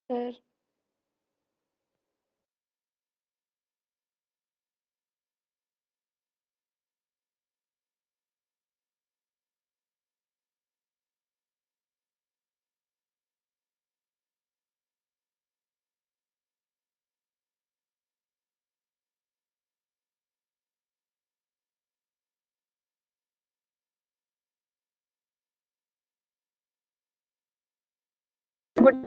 Sir. Good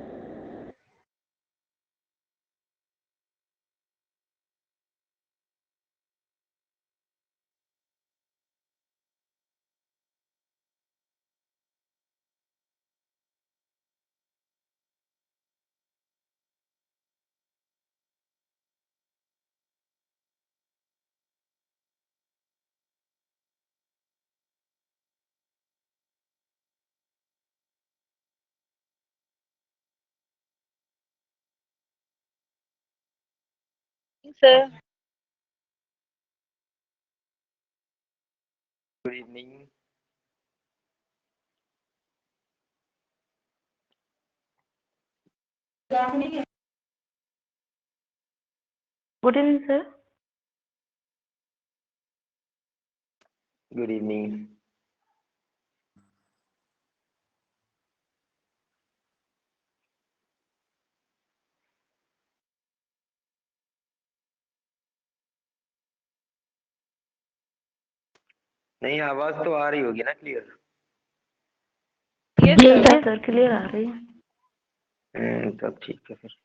sir. Good evening. Good evening sir. Good evening. नहीं, आवाज तो आ रही होगी ना क्लियर? यस सर, क्लियर आ रही है। तब ठीक है फिर।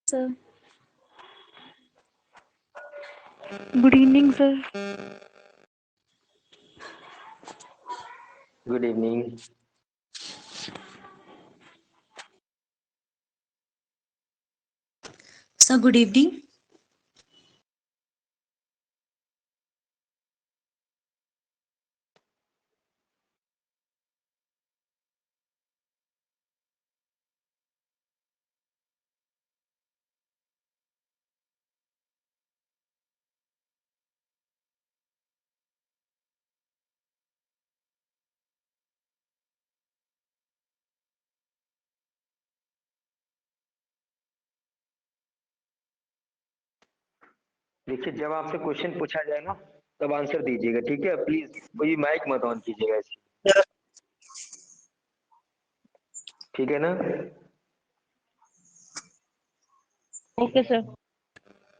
Sir good evening sir. Good evening. Sir good evening. देखिए, जब आपसे क्वेश्चन पूछा जाए ना तब आंसर दीजिएगा, ठीक है? प्लीज कोई माइक मत ऑन कीजिएगा ऐसे, ठीक है ना? Okay sir.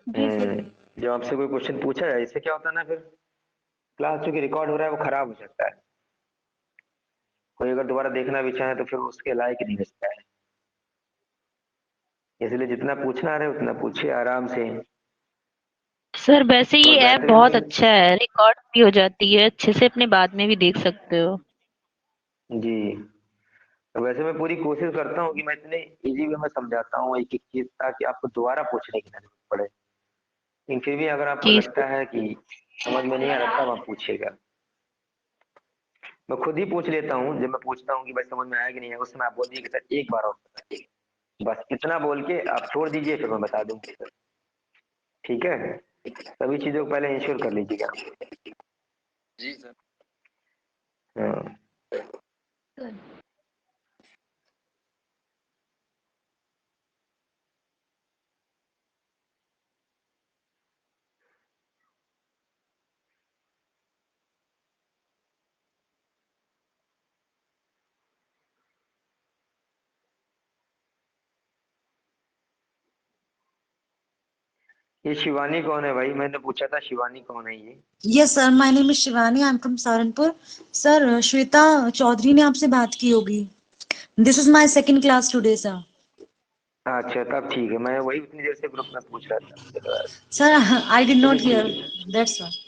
जी सर। जब आपसे कोई क्वेश्चन पूछा जाए, इससे क्या होता है ना, फिर क्लास जो कि रिकॉर्ड हो रहा है वो खराब हो सकता है। कोई अगर दोबारा देखना भी चाहे तो फिर उसके लायक नहीं बचता है। इसलिए जितना पूछना आ रहा है उतना पूछिए आराम से। सर वैसे ये और ऐप बेहतरीन बहुत से। अच्छा है, रिकॉर्ड भी हो जाती है अच्छे से, अपने बाद में भी देख सकते हो। जी। तो वैसे मैं पूरी कोशिश करता हूँ कि मैं इतने इजी वे में समझाता हूँ एक एक चीज, ताकि आपको दोबारा पूछने की ना जरूरत पड़े। लेकिन फिर भी अगर आपको जी लगता है कि समझ में नहीं आ रहा तब आप पूछिएगा। मैं खुद ही पूछ लेता हूँ, जब मैं पूछता हूँ कि भाई समझ में आया कि नहीं आया, उस समय आप बोल दीजिए कि सर एक बार और बताइए। बस इतना बोल के आप छोड़ दीजिए, फिर मैं बता दूंगा। ठीक है? सभी चीजों को पहले इंश्योर कर लीजिएगा। जी सर। हाँ। ये शिवानी कौन है भाई? मैंने पूछा था शिवानी कौन है ये? Yes sir, my name is Shivani, I am from Saharanpur. Sir Shweta Chaudhary ने आपसे बात की होगी। This is my second class today sir. अच्छा, तब ठीक है। मैं वही उतनी देर से ग्रुप में पूछ रहा था उसके बाद। सर आई डिड चलिए नॉट ठीक हियर है, दैट्स व्हाई।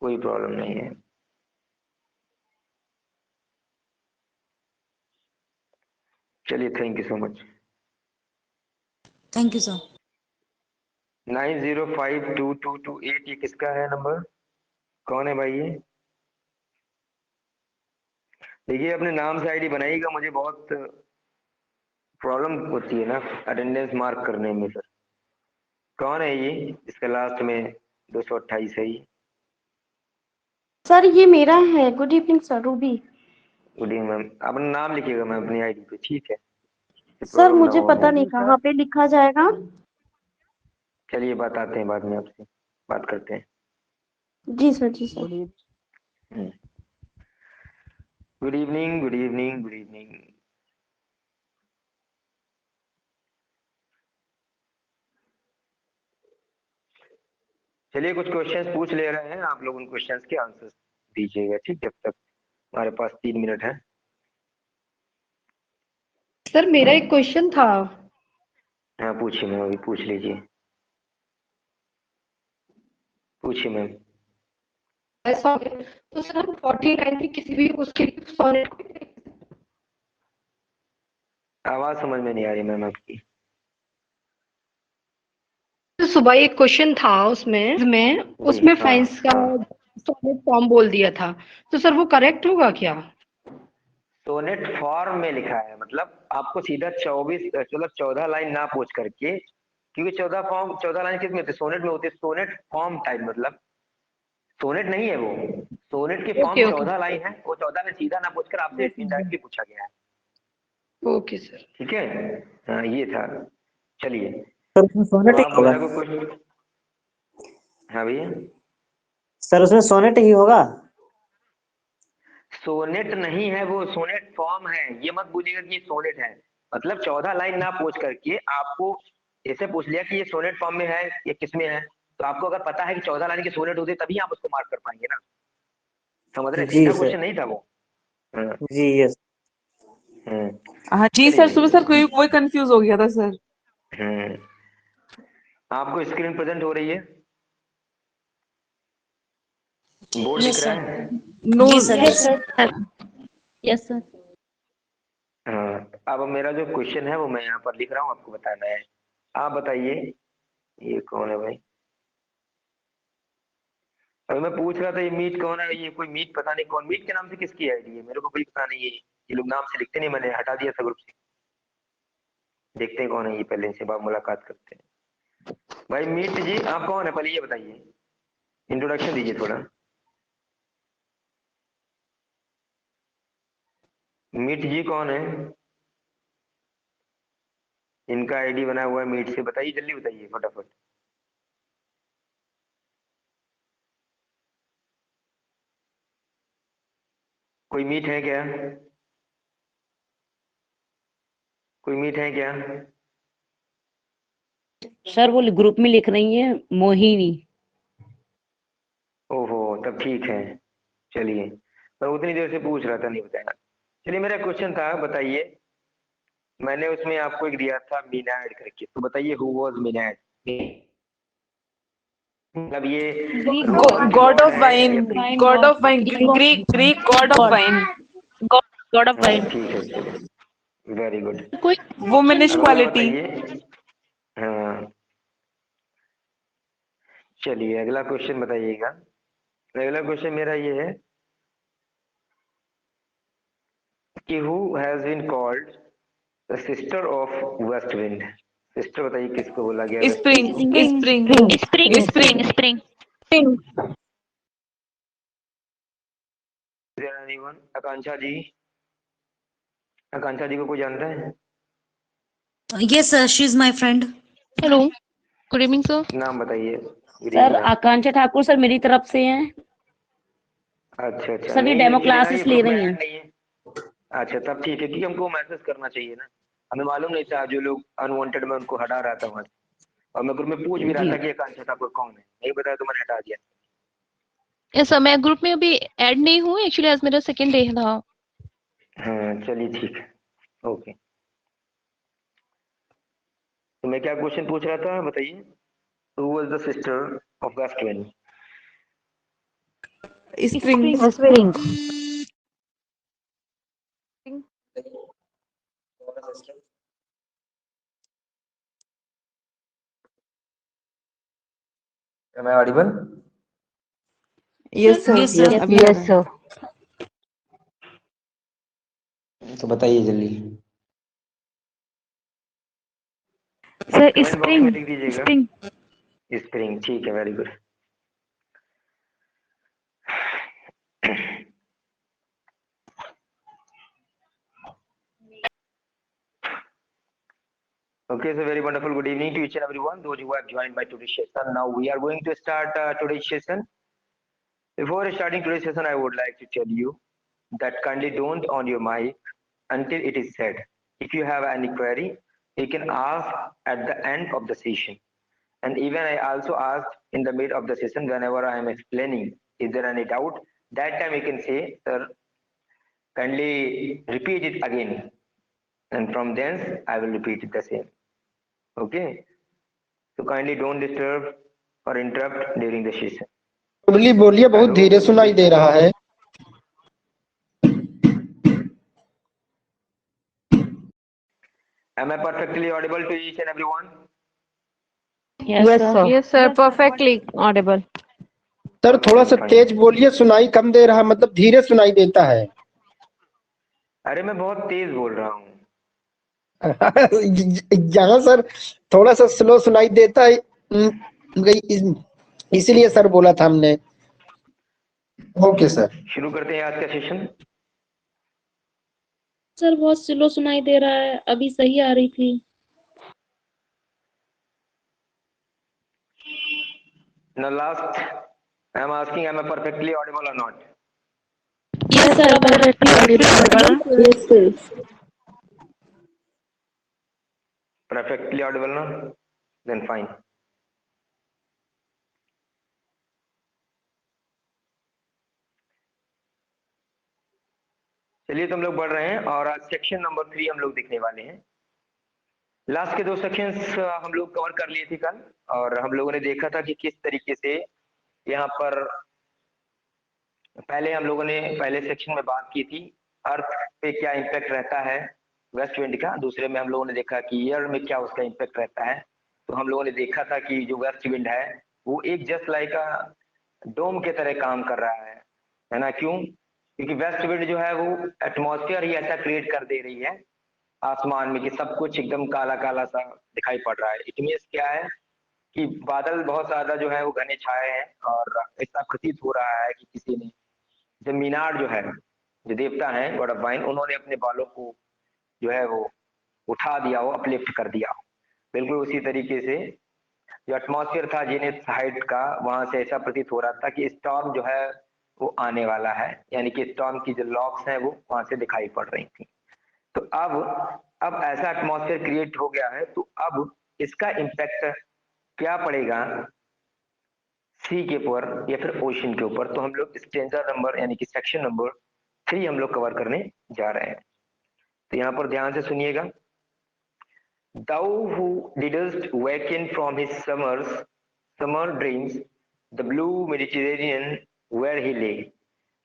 कोई प्रॉब्लम नहीं है। चलिए, thank you so much. Thank you sir. 905222 ये किसका है नंबर? कौन है भाई ये? देखिए अपने नाम से आईडी बनाइएगा, मुझे बहुत प्रॉब्लम होती है ना अटेंडेंस मार्क करने में सर। कौन है ये इसका लास्ट में 228 है ये? सर ये मेरा है। Good evening sir, Ruby. Good evening ma'am, अपना नाम लिखिएगा मैम अपनी आईडी पे, ठीक है? सर प्रॉब्लम ना मुझे हो पता हमें। नहीं कहाँ पे लिखा जाएगा। चलिए बताते हैं, बाद में आपसे बात करते हैं। जी सर, जी sir. Good evening, good evening, good evening. चलिए कुछ क्वेश्चंस पूछ ले रहे हैं, आप लोग उन क्वेश्चंस के आंसर्स दीजिएगा, ठीक है? जब तक हमारे पास 3 मिनट है। सर मेरा एक क्वेश्चन था। हाँ पूछिए मैम, अभी पूछ लीजिए, पूछिए मैम। ऐसा तो सर हम 49 की किसी भी उसके सोनेट आवाज समझ में नहीं आ रही मैम आपकी। सुबह एक क्वेश्चन था उसमें जी हाँ फाइंस का हाँ। सोनेट फॉर्म बोल दिया था, तो सर वो करेक्ट होगा क्या? सोनेट फॉर्म में लिखा है, मतलब आपको सीधा 24 मतलब 14 लाइन ना पूछ करके, क्योंकि 14 लाइन किस में होती है? सोनेट में होती है। सोनेट फॉर्म टाइप, मतलब सोनेट नहीं है वो। सोनेट के फॉर्म ओके ओके 14 लाइन है, वो 14 में सीधा ना पूछकर आपसे इनडायरेक्टली पूछा गया है, ओके सर। ठीक है? हाँ ये था। चलिए सर उसमें तो सोनेट ही आप होगा। मेरा को कुछ, हाँ भैया। सर उसमें सोनेट ही होगा। सोनेट नहीं है वो, सोनेट फॉर्म है। ये मत बोलिएगा कि ये सोनेट है। मतलब 14 लाइन ना पूछ करके आपको ऐसे पूछ लिया कि ये सोनेट फॉर्म में है या किस में है, तो आपको अगर पता है कि 14 लाइन के सोनेट होते तभी आप उसको मार्क कर पाएंगे ना। समझ रहे? जी सीधा सर। क्वेश्चन नहीं था वो। हाँ। जी यस। हाँ जी सर, सुबह चलिए। सर कोई कोई कंफ्यूज हो गया था सर। हम्म, आपको स्क्रीन प्रेजेंट हो रही है? बोर्ड यस दिख रहा सर। है? नो जी sir, yes yes. Sir. Yes sir. हाँ अब मेरा जो क्वेश्चन है वो मैं यहाँ पर लिख रहा हूँ, आपको बताना है। आप बताइए ये कौन है भाई? अभी मैं पूछ रहा था ये मीट कौन है, ये कोई मीट पता नहीं कौन, मीट के नाम से किसकी आईडी है मेरे को कोई पता नहीं है। ये लोग नाम से लिखते नहीं, मैंने हटा दिया था ग्रुप से। देखते हैं कौन है ये, पहले इनसे बात मुलाकात करते हैं। भाई मीट जी आप कौन है पहले ये बताइए, इंट्रोडक्शन दीजिए थोड़ा। मीट जी कौन है? इनका आईडी बना हुआ है मीट से, बताइए जल्दी बताइए फटाफट। कोई मीट है क्या? कोई मीट है क्या? सर वो ग्रुप में लिख रही है मोहिनी। ओहो तब ठीक है। चलिए मैं उतनी देर से पूछ रहा था, नहीं बताया। चलिए मेरा क्वेश्चन था, बताइए। मैंने उसमें आपको एक दिया था मीनाड करके, तो बताइए हु वाज मीनाड? मतलब ये ग्रीक रोमन की गॉड गॉड ऑफ है वाइन, या Greek? God of wine, Greek Greek God of God wine. God God of हाँ वाइन। ठीक है, चलिए वेरी गुड। कोई वुमेनिश अब अगला क्वालिटी। बताइए। हाँ चलिए अगला क्वेश्चन बताइएगा। अगला क्वेश्चन मेरा ये है कि who has been called the sister of west wind? Sister बताइए किसको बोला गया वेस्ट विंड स्प्रिंग को? Spring spring spring. Spring spring. Anyone? Akanksha ji, Akanksha ji को कोई जानता है? Yes sir, she is my friend. Hello, good evening sir. नाम बताइए। Good sir evening ma'am. Akanksha Thakur sir मेरी तरफ से हैं। अच्छा अच्छा, सर ये नहीं डेमो एक्चुअली ना ये क्लासेस ले ग्रुप में रही ऐड हैं। नहीं है। अच्छा तब ठीक है, क्योंकि हमको मैसेज करना चाहिए ना, हमें मालूम नहीं था जो लोग अनवांटेड में उनको हटा रहा था वहां से। और मैं ग्रुप में पूछ भी रहा जी था कि आकांक्षा ठाकुर कौन है, नहीं बताया तो मैंने हटा दिया। यस सर, मैं ग्रुप में अभी ऐड नहीं हूँ एक्चुअली, आज मेरा सेकंड डे था। हाँ चलिए ठीक है, ओके। तो मैं क्या क्वेश्चन पूछ रहा था बताइए? Who was the sister of west wind? Spring. Am I audible? Yes, sir. Yes, sir. अभी आ रहा है। sir. तो बताइए जल्दी, सर कमेंट बॉक्स में स्प्रिंग लिख दीजिएगा। स्प्रिंग स्प्रिंग, ठीक है, very good. Okay, so very wonderful. Good evening to each and everyone, those who have joined by today's session. Now we are going to start today's session. Before starting today's session, I would like to tell you that kindly don't on your mic until it is said. If you have any query, you can ask at the end of the session. And even I also asked in the mid of the session whenever I am explaining, is there any doubt? That time you can say, sir, kindly repeat it again. And from thence, I will repeat it the same. Okay? So kindly don't disturb or interrupt during the session. बोलिए बोलिए, बहुत धीरे सुनाई दे रहा है। Am I perfectly audible to each and everyone? Yes, sir. Yes, sir. Perfectly audible. Sir थोड़ा सा तेज बोलिए, सुनाई कम दे रहा, मतलब धीरे सुनाई देता है। अरे मैं बहुत तेज बोल रहा हूँ। यहाँ सर थोड़ा सा स्लो सुनाई देता है, इसीलिए सर बोला था हमने। ओके सर, शुरू करते हैं आज का सेशन। सर बहुत स्लो सुनाई दे रहा है, अभी सही आ रही थी। Now last, I am asking, am I perfectly audible or not? Yes, sir, perfectly audible. Yes, sir. Perfectly audible ना? Then fine. चलिए तो हम लोग बढ़ रहे हैं और आज सेक्शन नंबर 3 हम लोग देखने वाले हैं। लास्ट के 2 सेक्शंस हम लोग कवर कर लिए थे कल, और हम लोगों ने देखा था कि किस तरीके से यहाँ पर पहले हम लोगों ने पहले सेक्शन में बात की थी अर्थ पे क्या इम्पैक्ट रहता है वेस्ट विंड का। दूसरे में हम लोगों ने देखा कि ईयर में क्या उसका इम्पैक्ट रहता है। तो हम लोगों ने देखा था कि जो वेस्ट विंड है वो एक जस्ट लाइक डोम के तरह काम कर रहा है ना। क्यों? क्योंकि वेस्ट विंड जो है वो एटमॉस्फेयर ही ऐसा क्रिएट कर दे रही है आसमान में कि सब कुछ एकदम काला काला सा दिखाई पड़ रहा है। इट मीन्स क्या है कि बादल बहुत ज्यादा जो है वो घने छाए हैं, और ऐसा प्रतीत हो रहा है कि किसी ने, जो मीनार जो है, जो देवता है गॉड ऑफ वाइन, उन्होंने अपने बालों को जो है वो उठा दिया हो, अपलिफ्ट कर दिया हो। बिल्कुल उसी तरीके से जो एटमॉस्फेयर था जेनिथ हाइट का, वहां से ऐसा प्रतीत हो रहा था कि स्टॉर्म जो है वो आने वाला है, यानी कि स्टॉर्म की जो लॉक्स हैं वो वहां से दिखाई पड़ रही थी। तो अब ऐसा एटमॉस्फेयर क्रिएट हो गया है, तो अब इसका इम्पैक्ट क्या पड़ेगा सी के ऊपर या फिर ओशन के ऊपर। तो हम लोग स्टेंजा नंबर यानी कि सेक्शन नंबर 3 हम लोग कवर करने जा रहे हैं। तो यहाँ पर ध्यान से सुनिएगा। Thou who didst waken from his summer dreams, the blue Mediterranean where he lay,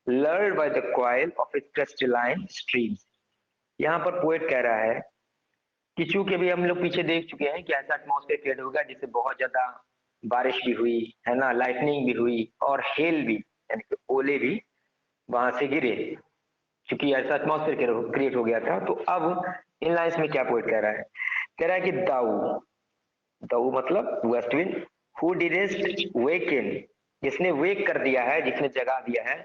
lulled by the coil of its crystalline streams। यहाँ पर पोएट कह रहा है कि चूंकि भी हम लोग पीछे देख चुके हैं कि ऐसा एटमॉस्फेयर क्रिएट होगा जिससे बहुत ज्यादा बारिश भी हुई है ना, लाइटनिंग भी हुई और हेल भी यानी कि ओले भी वहां से गिरे, क्योंकि ऐसा एटमॉस्फेयर क्रिएट हो गया था। तो अब इन लाइन्स में क्या पोएट कह रहा है? कह रहा है कि दाऊ मतलब वेस्ट विंड, हु डिडस्ट वेकन, जिसने वेक कर दिया है, जिसने जगा दिया है,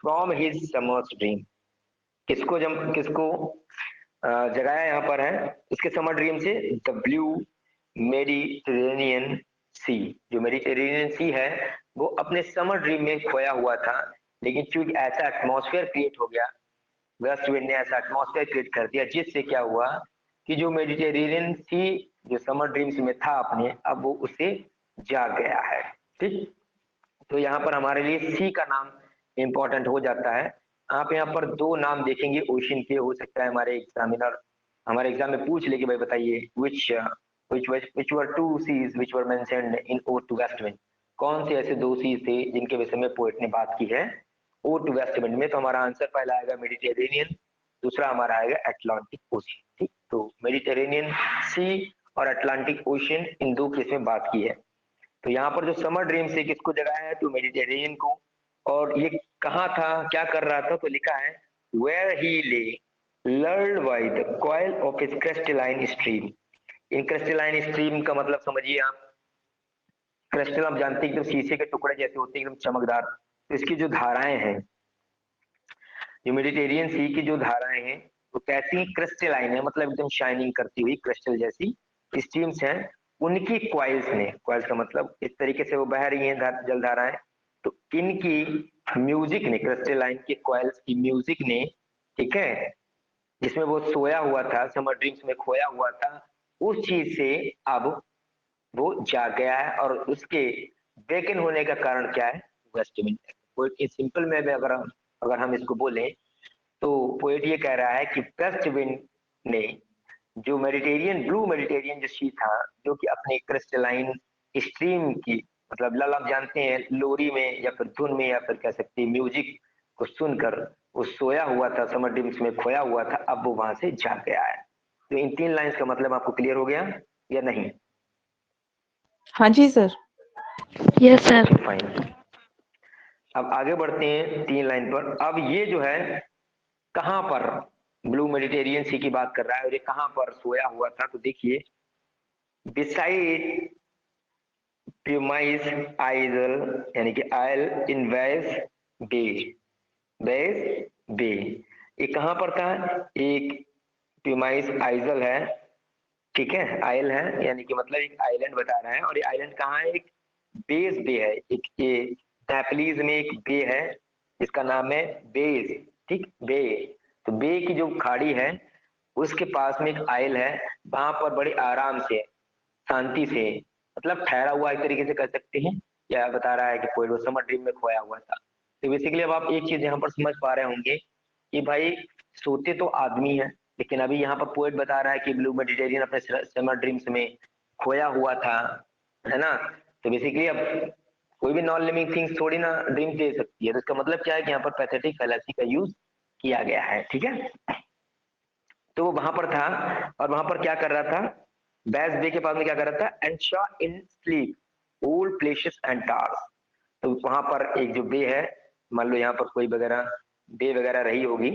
फ्रॉम हिज समर्स ड्रीम। किसको जगाया यहाँ पर है? इसके समर ड्रीम से। द ब्लू मेडिटेरेनियन सी, जो मेडिटेरेनियन सी है वो अपने समर ड्रीम में खोया हुआ था, लेकिन चूंकि ऐसा एटमॉस्फेयर क्रिएट हो गया, वेस्ट विंड ने ऐसा एटमॉस्फेयर क्रिएट कर दिया जिससे क्या हुआ कि जो मेडिटेरेनियन सी जो समर ड्रीम्स में था अपने, अब वो उसे जाग गया है। ठीक, तो यहाँ पर हमारे लिए सी का नाम इंपॉर्टेंट हो जाता है। आप यहाँ पर 2 नाम देखेंगे ओशन के, हो सकता है हमारे एग्जाम में पूछ ले कि भाई बताइए which were 2 seas which were mentioned in ode to west wind। कौन से ऐसे 2 सीज थे जिनके विषय में पोएट ने बात की है ode to west wind में? तो हमारा आंसर पहला आएगा मेडिटेरेनियन, दूसरा हमारा आएगा अटलांटिक ओशन। ठीक, तो मेडिटेरेनियन सी और अटलांटिक ओशन, इन 2 केस में बात की है। तो यहाँ पर जो समर ड्रीम से किसको जगाया है, तो मेडिटेरियन को। और ये कहाँ था, क्या कर रहा था, तो लिखा है वेयर ही ले learn by the coil of his crystalline stream. In crystalline stream का मतलब समझिए आप, क्रिस्टल आप जानते हैं एकदम शीशे के टुकड़े जैसे होते हैं, एकदम चमकदार। तो इसकी जो धाराएं हैं, जो मेडिटेरियन सी की जो धाराएं हैं वो कैसी क्रिस्टलाइन है, मतलब एकदम शाइनिंग करती हुई क्रिस्टल जैसी स्ट्रीम्स हैं। उनकी क्वाइल्स ने, क्वाइल्स का मतलब इस तरीके से वो बह रही हैं जल धाराएं, तो इनकी म्यूजिक ने, क्रिस्टलाइन के क्वाइल्स की म्यूजिक ने, ठीक है, जिसमें वो सोया हुआ था, समर ड्रीम्स में खोया हुआ था, उस चीज से अब वो जाग गया है। और उसके वेकन होने का कारण क्या है, वेस्ट विंड। पोएट सिंपल में भी अगर हम इसको बोलें तो पोएट ये कह रहा है कि वेस्ट विंड ने जो मेडिटेरियन, ब्लू मेडिटेरियन जो सी था, जो कि अपने क्रिस्टलाइन स्ट्रीम की, मतलब लल आप जानते हैं लोरी में या फिर धुन में या फिर कह सकते हैं म्यूजिक को सुनकर वो सोया हुआ था, समर ड्रीम्स में खोया हुआ था, अब वो वहां से जाग गया है। तो इन 3 लाइंस का मतलब आपको क्लियर हो गया या नहीं? हाँ जी सर। Yes sir. फाइन। अब आगे बढ़ते हैं 3 लाइन पर। अब ये जो है कहां पर ब्लू मेडिटेरियन सी की बात कर रहा है और ये कहां पर सोया हुआ था, तो देखिए बिसाइड प्यूमाइस आइजल, यानी कि आयल इन वेस बे, वेस बे, ये कहां पर था, एक प्यूमाइस आइजल है, ठीक है, आयल है, यानी कि मतलब एक आइलैंड बता रहा है। और ये आइलैंड कहाँ है, एक बेस बे है, एक ये नेपलीज में एक बे है, इसका नाम है बेस, ठीक, बे। तो बे की जो खाड़ी है उसके पास में एक आयल है, वहां पर बड़े आराम से, शांति से, मतलब ठहरा हुआ एक तरीके से कर सकते हैं। या बता रहा है कि कोई वो समर ड्रीम में खोया हुआ था। तो बेसिकली अब आप एक चीज यहाँ पर समझ पा रहे होंगे कि भाई सोते तो आदमी है, लेकिन अभी यहाँ पर पोएट बता रहा है कि ब्लू मेडिटेरियन अपने समर ड्रीम्स में खोया हुआ था, है ना। तो बेसिकली अब कोई भी नॉन लिविंग थिंग्स थोड़ी ना ड्रीम दे सकती है, तो इसका मतलब क्या है कि यहाँ पर पैथेटिक फैलेसी का यूज किया गया है, ठीक है। तो वो वहां पर था और वहां पर क्या कर रहा था, बैस बे के पास में क्या कर रहा था, and Shaw in sleep old places and towers. तो वहां पर एक जो बे है, मान लो यहाँ पर कोई वगैरह बे वगैरह रही होगी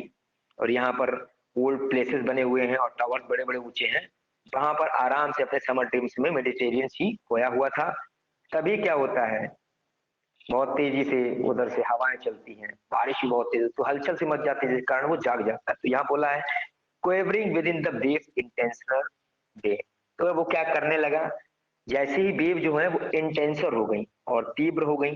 और यहाँ पर ओल्ड प्लेसेस बने हुए हैं और टावर्स बड़े बड़े ऊंचे हैं, वहां पर आराम से अपने समर ड्रीम्स में मेडिटेरियन सी खोया हुआ था। तभी क्या होता है, बहुत तेजी से उधर से हवाएं चलती हैं, बारिश भी बहुत तेज, तो हलचल से मच जाती है, जिस कारण वो जाग जाता है। तो यहाँ बोला है quivering within the waves intentional day. तो वो क्या करने लगा, जैसे ही वेव जो है वो इंटेंसर हो गई और तीव्र हो गई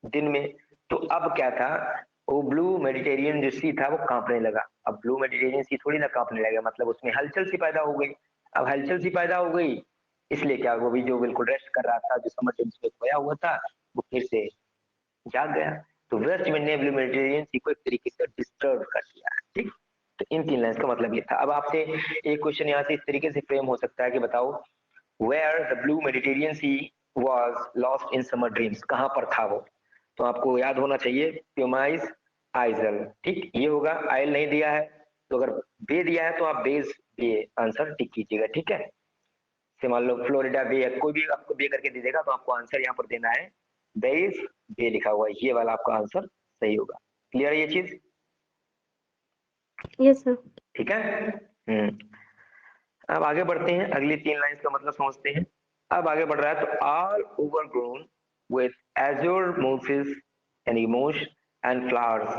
दिन में, तो अब क्या था, वो ब्लू मेडिटेरियन जो सी था वो कांपने लगा। अब ब्लू मेडिटेरियन सी थोड़ी ना कांपने लगा, मतलब उसमें हलचल सी पैदा हो गई। अब हलचल सी पैदा हो गई, इसलिए क्या, वो भी जो बिल्कुल रेस्ट कर रहा था, जो समर ड्रीम्स में खोया हुआ था, वो फिर से जाग गया। तो वेस्ट विंड ने ब्लू मेडिटेरियन सी को एक तरीके से डिस्टर्ब कर दिया, ठीक। तो इन 3 लाइन्स का मतलब ये था। अब आपसे एक क्वेश्चन यहाँ से इस तरीके से फ्रेम हो सकता है कि बताओ where the blue Mediterranean sea was lost in summer dreams, कहां पर था वो। तो आपको याद होना चाहिए प्यूमाइस आइजल, ठीक, ये होगा। आइल नहीं दिया है तो अगर बे दिया है तो आप बेस बे आंसर टिक कीजिएगा, ठीक है। से मान लो फ्लोरिडा बे है, कोई भी आपको बे करके दे देगा तो आपको आंसर यहाँ पर देना है बेस बे लिखा हुआ है, ये वाला आपका आंसर सही होगा। क्लियर है ये चीज? Yes sir. ठीक है। अब आगे बढ़ते हैं, अगली 3 लाइंस का मतलब समझते हैं। अब आगे बढ़ रहा है, तो all overgrown with azure mosses यानी moss and flowers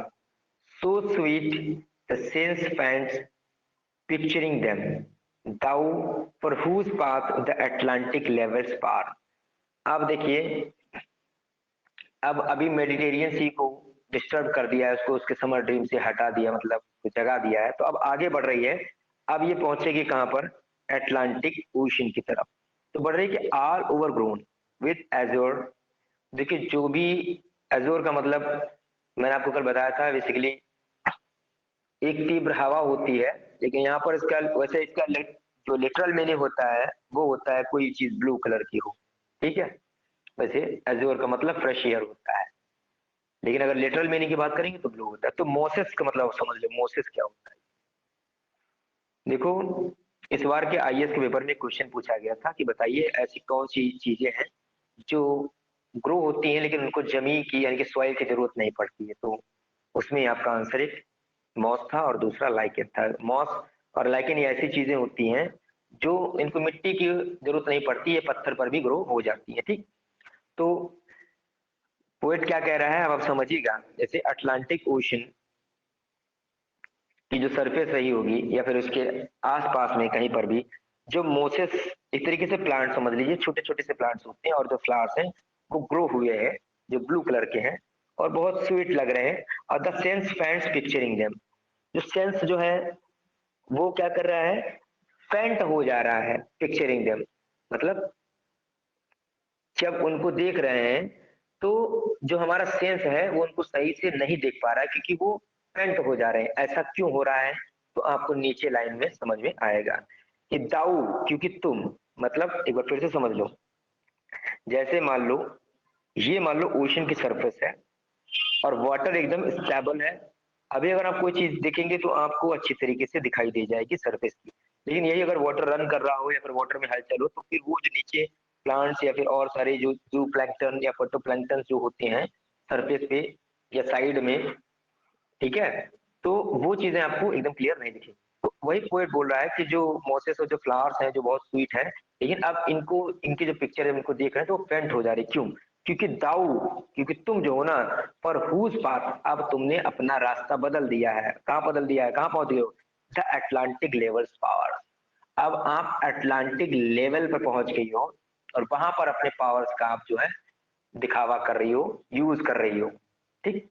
so sweet the sense faints picturing them thou for whose path the Atlantic levels पार। अब देखिए, अब अभी मेडिटेरियन सी को डिस्टर्ब कर दिया है, उसको उसके समर ड्रीम से हटा दिया, मतलब जगा दिया है। तो अब आगे बढ़ रही है, अब ये पहुंचेगी कहां पर, अटलांटिक ओशन की तरफ। तो बढ़ रही है कि ऑल ओवर ग्रोन विथ एजोर। देखिए जो भी एजोर का मतलब मैंने आपको कल बताया था, बेसिकली एक तीव्र हवा होती है, लेकिन यहाँ पर इसका वैसे इसका जो लिटरल मीनिंग होता है वो होता है कोई चीज ब्लू कलर की हो, ठीक है। वैसे एजोर का मतलब फ्रेश एयर होता है, लेकिन अगर लिटरल मीनिंग की बात करेंगे तो ब्लू होता है। तो मोसेस का मतलब समझ लो, मोसेस क्या होता है। देखो इस बार के आईएएस के पेपर में क्वेश्चन पूछा गया था कि बताइए ऐसी कौन सी चीजें हैं जो ग्रो होती हैं लेकिन उनको जमीन की यानी कि सॉइल की जरूरत नहीं पड़ती है। तो उसमें आपका आंसर एक मॉस था और दूसरा लाइकेन था। मॉस और लाइकेन ये ऐसी चीजें होती हैं जो इनको मिट्टी की जरूरत नहीं पड़ती है, पत्थर पर भी ग्रो हो जाती है। ठीक, तो पोएट क्या कह रहा है अब आप समझिएगा। जैसे अटलांटिक ओशन की जो सरफेस रही होगी या फिर उसके आसपास में कहीं पर भी जो मोसेस, एक तरीके से प्लांट समझ लीजिए, छोटे छोटे से प्लांट्स होते हैं और जो फ्लावर्स हैं वो ग्रो हुए हैं, जो ब्लू कलर के हैं और बहुत स्वीट लग रहे हैं। और the sense faints picturing them, जो सेंस जो है वो क्या कर रहा है, फेंट हो जा रहा है। पिक्चरिंग देम मतलब जब उनको देख रहे हैं तो जो हमारा सेंस है वो उनको सही से नहीं देख पा रहा है क्योंकि वो फेंट हो जा रहे हैं। ऐसा क्यों हो रहा है तो आपको नीचे लाइन में समझ में आएगा कि दाऊ क्योंकि तुम, मतलब एक बार फिर से समझ लो। जैसे मान लो ये मान लो ओशन की सरफेस है और वाटर एकदम स्टेबल है। अभी अगर आप कोई चीज देखेंगे तो आपको अच्छी तरीके से दिखाई दे जाएगी सरफेस की, लेकिन यही अगर वाटर रन कर रहा हो या फिर वाटर में हलचल हो तो फिर वो जो नीचे प्लांट्स या फिर और सारे जो जू प्लैंक्टन या फोटोप्लैंक्टन जो होते हैं सरफेस पे या साइड में, ठीक है, तो वो चीजें आपको एकदम क्लियर नहीं दिखेंगी। तो वही पोएट बोल रहा है कि जो मोसेस और जो फ्लावर्स हैं जो बहुत स्वीट है, लेकिन अब इनको इनकी जो पिक्चर है इनको देख रहे हैं तो फेंट हो जा रही। क्यों? क्योंकि दाऊ, क्योंकि तुम जो हो ना, पर हुज पाथ, अब तुमने अपना रास्ता बदल दिया है। कहाँ बदल दिया है, कहाँ पहुंच गए हो? The Atlantic levels power. अब आप अटलांटिक लेवल पर पहुंच गई हो और वहां पर अपने पावर्स का आप जो है दिखावा कर रही हो, यूज कर रही हो। ठीक,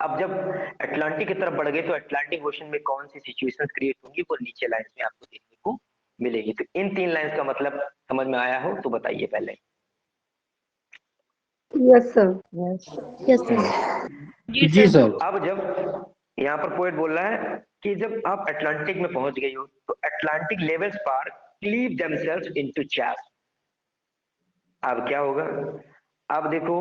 अब जब अटलांटिक की तरफ बढ़ गए तो अटलांटिक ओशन में कौन सी सिचुएशंस क्रिएट होंगी वो नीचे लाइंस में आपको देखने को मिलेगी। तो इन 3 लाइंस का मतलब समझ में आया हो तो बताइए पहले। Yes sir. Yes sir. जी तो सर। अब जब यहाँ पर पोएट बोल रहा है कि जब आप अटलांटिक में पहुंच गई हो तो अटलांटिक लेवल्स पार क्लीव देमसेल्व्स इनटू चैस्म। अब क्या होगा, अब देखो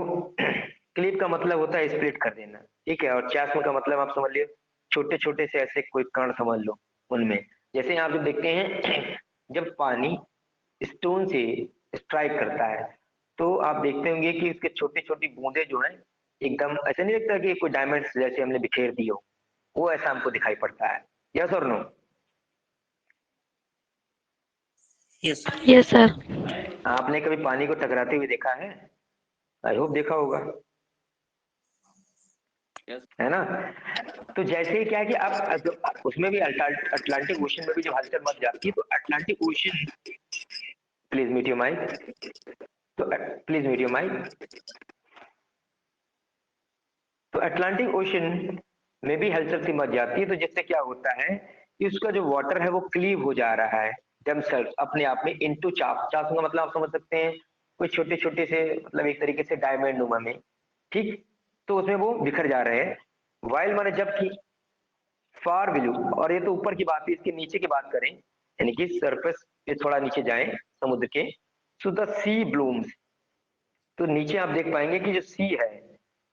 क्लीव का मतलब होता है स्प्लिट कर देना, ठीक है, और चैस्म का मतलब आप समझ लियो छोटे छोटे से ऐसे कोई कण समझ लो उनमें। जैसे आप जो देखते हैं जब पानी स्टोन से स्ट्राइक करता है तो आप देखते होंगे कि उसके छोटी छोटी बूंदे जो हैं एकदम ऐसे नहीं लगता कि कोई डायमंड्स जैसे हमने बिखेर दी हो, वो ऐसा हमको दिखाई पड़ता है। यस और नो? Yes sir. आपने कभी पानी को टकराते हुए देखा है? आई होप देखा होगा, है ना? तो जैसे ही क्या है कि आप उसमें भी अटलांटिक ओशन में भी जब हलचल मच जाती है तो Atlantic Ocean, please mute your mic, तो प्लीज म्यूट योर माइक। तो अटलांटिक ओशन में भी हलचल सी मच जाती है तो जिससे क्या होता है कि उसका जो वाटर है वो क्लीव हो जा रहा है देमसेल्व्स अपने आप में इनटू चाप। चाप का मतलब आप समझ सकते हैं कोई छोटे छोटे से मतलब एक तरीके से डायमंड नुमा में, ठीक, तो उसमें वो बिखर जा रहे हैं। वाइल माने जबकि, फार बिलो, और ये तो ऊपर की बात है, इसके नीचे की बात करें यानी कि सरफेस पे थोड़ा नीचे जाएं समुद्र के, सो द सी ब्लूम्स, तो नीचे आप देख पाएंगे कि जो सी है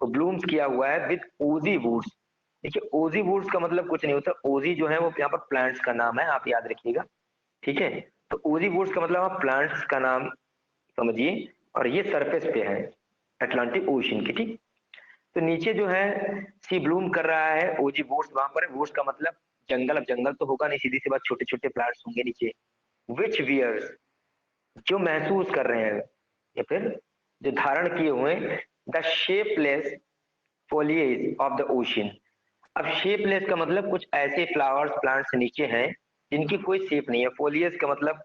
वो ब्लूम्स किया हुआ है विद ओजी वुड्स। देखिए ओजी वुड्स का मतलब कुछ नहीं होता, ओजी जो है वो यहाँ पर प्लांट्स का नाम है, आप याद रखिएगा, ठीक है। तो ओजी वुड्स का मतलब आप प्लांट्स का नाम समझिए, और ये सरफेस पे है अटलांटिक ओशन की, ठीक। तो नीचे जो है सी ब्लूम कर रहा है, ओजी वुड्स वहां पर है, वुड्स का मतलब जंगल, अब जंगल तो होगा नहीं, सीधी सी बात, छोटे छोटे प्लांट्स होंगे नीचे। विच वियर्स, जो महसूस कर रहे हैं या फिर जो धारण किए हुए the shapeless foliage of the ocean. अब शेपलेस का मतलब कुछ ऐसे फ्लावर्स प्लांट्स नीचे हैं जिनकी कोई शेप नहीं है। फोलियस का मतलब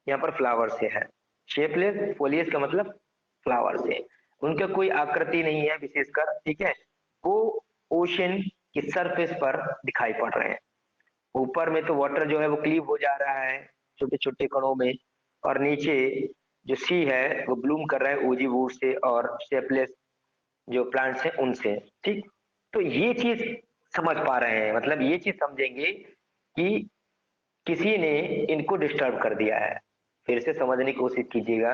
यहाँ पर फ्लावर से है, शेपलेस फोलियस का मतलब फ्लावर से, उनका कोई आकृति नहीं है विशेषकर, ठीक है, वो ओशन की सरफेस पर दिखाई पड़ रहे हैं। ऊपर में तो वाटर जो है वो क्लीव हो जा रहा है छोटे छोटे कणों में, और नीचे जो सी है वो ब्लूम कर रहा है ओजी वुड से और शेपलेस जो प्लांट्स हैं उनसे, ठीक। तो ये चीज समझ पा रहे हैं, मतलब ये चीज समझेंगे कि किसी ने इनको डिस्टर्ब कर दिया है। फिर से समझने की कोशिश कीजिएगा,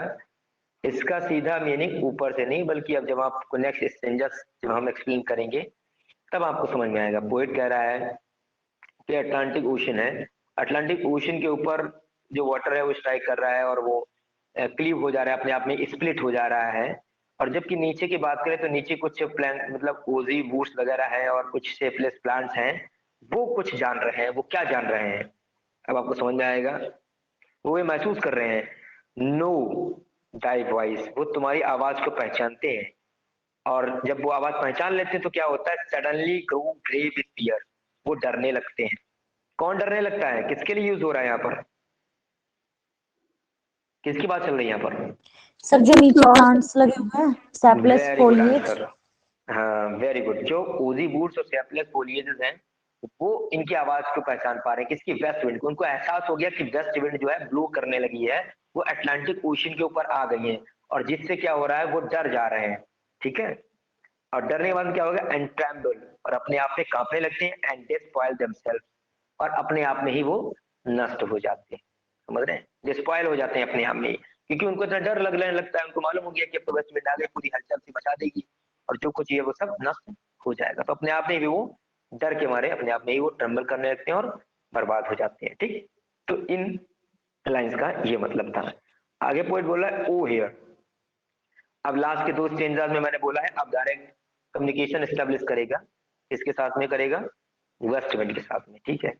इसका सीधा मीनिंग ऊपर से नहीं, बल्कि अब जब आपको नेक्स्ट स्ट्रेंजर्स जब हम एक्सप्लेन करेंगे तब आपको समझ में आएगा। पोएट कह रहा है कि अटलांटिक ओशन है, अटलांटिक ओशन के ऊपर जो वाटर है वो स्ट्राइक कर रहा है और वो क्लीव हो जा रहा है, अपने आप में स्प्लिट हो जा रहा है। और जबकि नीचे की बात करें तो नीचे कुछ प्लांट मतलब ओजी बूट्स वगैरह है और कुछ शेपलेस प्लांट्स हैं, वो कुछ जान रहे हैं। वो क्या जान रहे हैं अब आपको समझ में आएगा। वो ये महसूस कर रहे हैं नो दाई वॉइस, वो तुम्हारी आवाज को पहचानते हैं। और जब वो आवाज पहचान लेते हैं तो क्या होता है, suddenly grow grave with fear, वो डरने लगते हैं। कौन डरने लगता है, किसके लिए यूज हो रहा है यहाँ पर, किसकी बात चल रही है यहाँ पर? सर जो नीचे प्लांट्स लगे हुए हैं, सैपलेस वेरी गुड फोलिएज। आंसर, हाँ वेरी गुड। जो ओजी बूट्स और सैपलेस फोलिएजेस हैं वो इनकी आवाज को पहचान पा रहे हैं, किसकी, वेस्ट विंड को। उनको एहसास हो गया कि वेस्ट विंड जो है ब्लो करने लगी है, वो अटलांटिक ओशन के ऊपर आ गई है, और जिससे क्या हो रहा है, वो डर जा रहे हैं। ठीक है, और डरने के बाद क्या होगा, एंड ट्रेम्बल, और अपने आप में कांपने लगते हैं, एंड दे स्पॉइल देमसेल्फ, और अपने आप में ही वो नष्ट हो जाते हैं। समझ रहे हैं, डिस्पॉइल हो जाते हैं अपने आप में ही, क्योंकि उनको इतना डर लगने लगता है, उनको मालूम हो गया कि अब तो वेस्ट विंड आ गई, पूरी हलचल से बचा देगी और जो कुछ है वो सब नष्ट हो जाएगा। तो अपने आप में भी वो डर के मारे अपने आप में ही वो ट्रम्बल करने लगते हैं और बर्बाद हो जाते हैं। ठीक, तो इन लाइंस का ये मतलब था। आगे पॉइंट बोला है ओ हियर। अब लास्ट के दो स्टेंजास में मैंने बोला है अब डायरेक्ट कम्युनिकेशन एस्टेब्लिश करेगा, इसके साथ में करेगा, वेस्ट विंड के साथ में। ठीक है,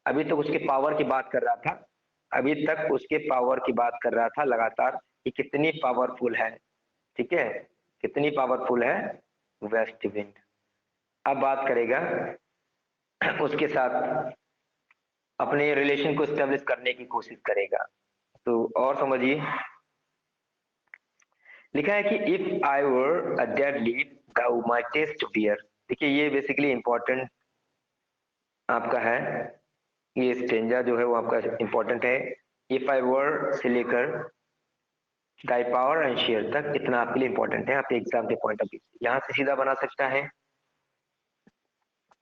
अभी तक उसके पावर की बात कर रहा था, अभी तक उसके पावर की बात कर रहा था लगातार कि कितनी पावरफुल है। ठीक है, कितनी पावरफुल है वेस्ट विंड। अब बात करेगा उसके साथ अपने रिलेशन को एस्टेब्लिश करने की कोशिश करेगा। तो और समझिए, लिखा है कि if I were a dead leaf thou mightest bear. देखिए ये बेसिकली इंपॉर्टेंट आपका है, ये स्टेंजा जो है वो आपका इंपॉर्टेंट है। इफ आई वर से लेकर दाई पावर एंड शेयर तक इतना आपके लिए इंपॉर्टेंट है, आपके एग्जाम के पॉइंट ऑफ व्यू से। यहाँ से सीधा बना सकता है,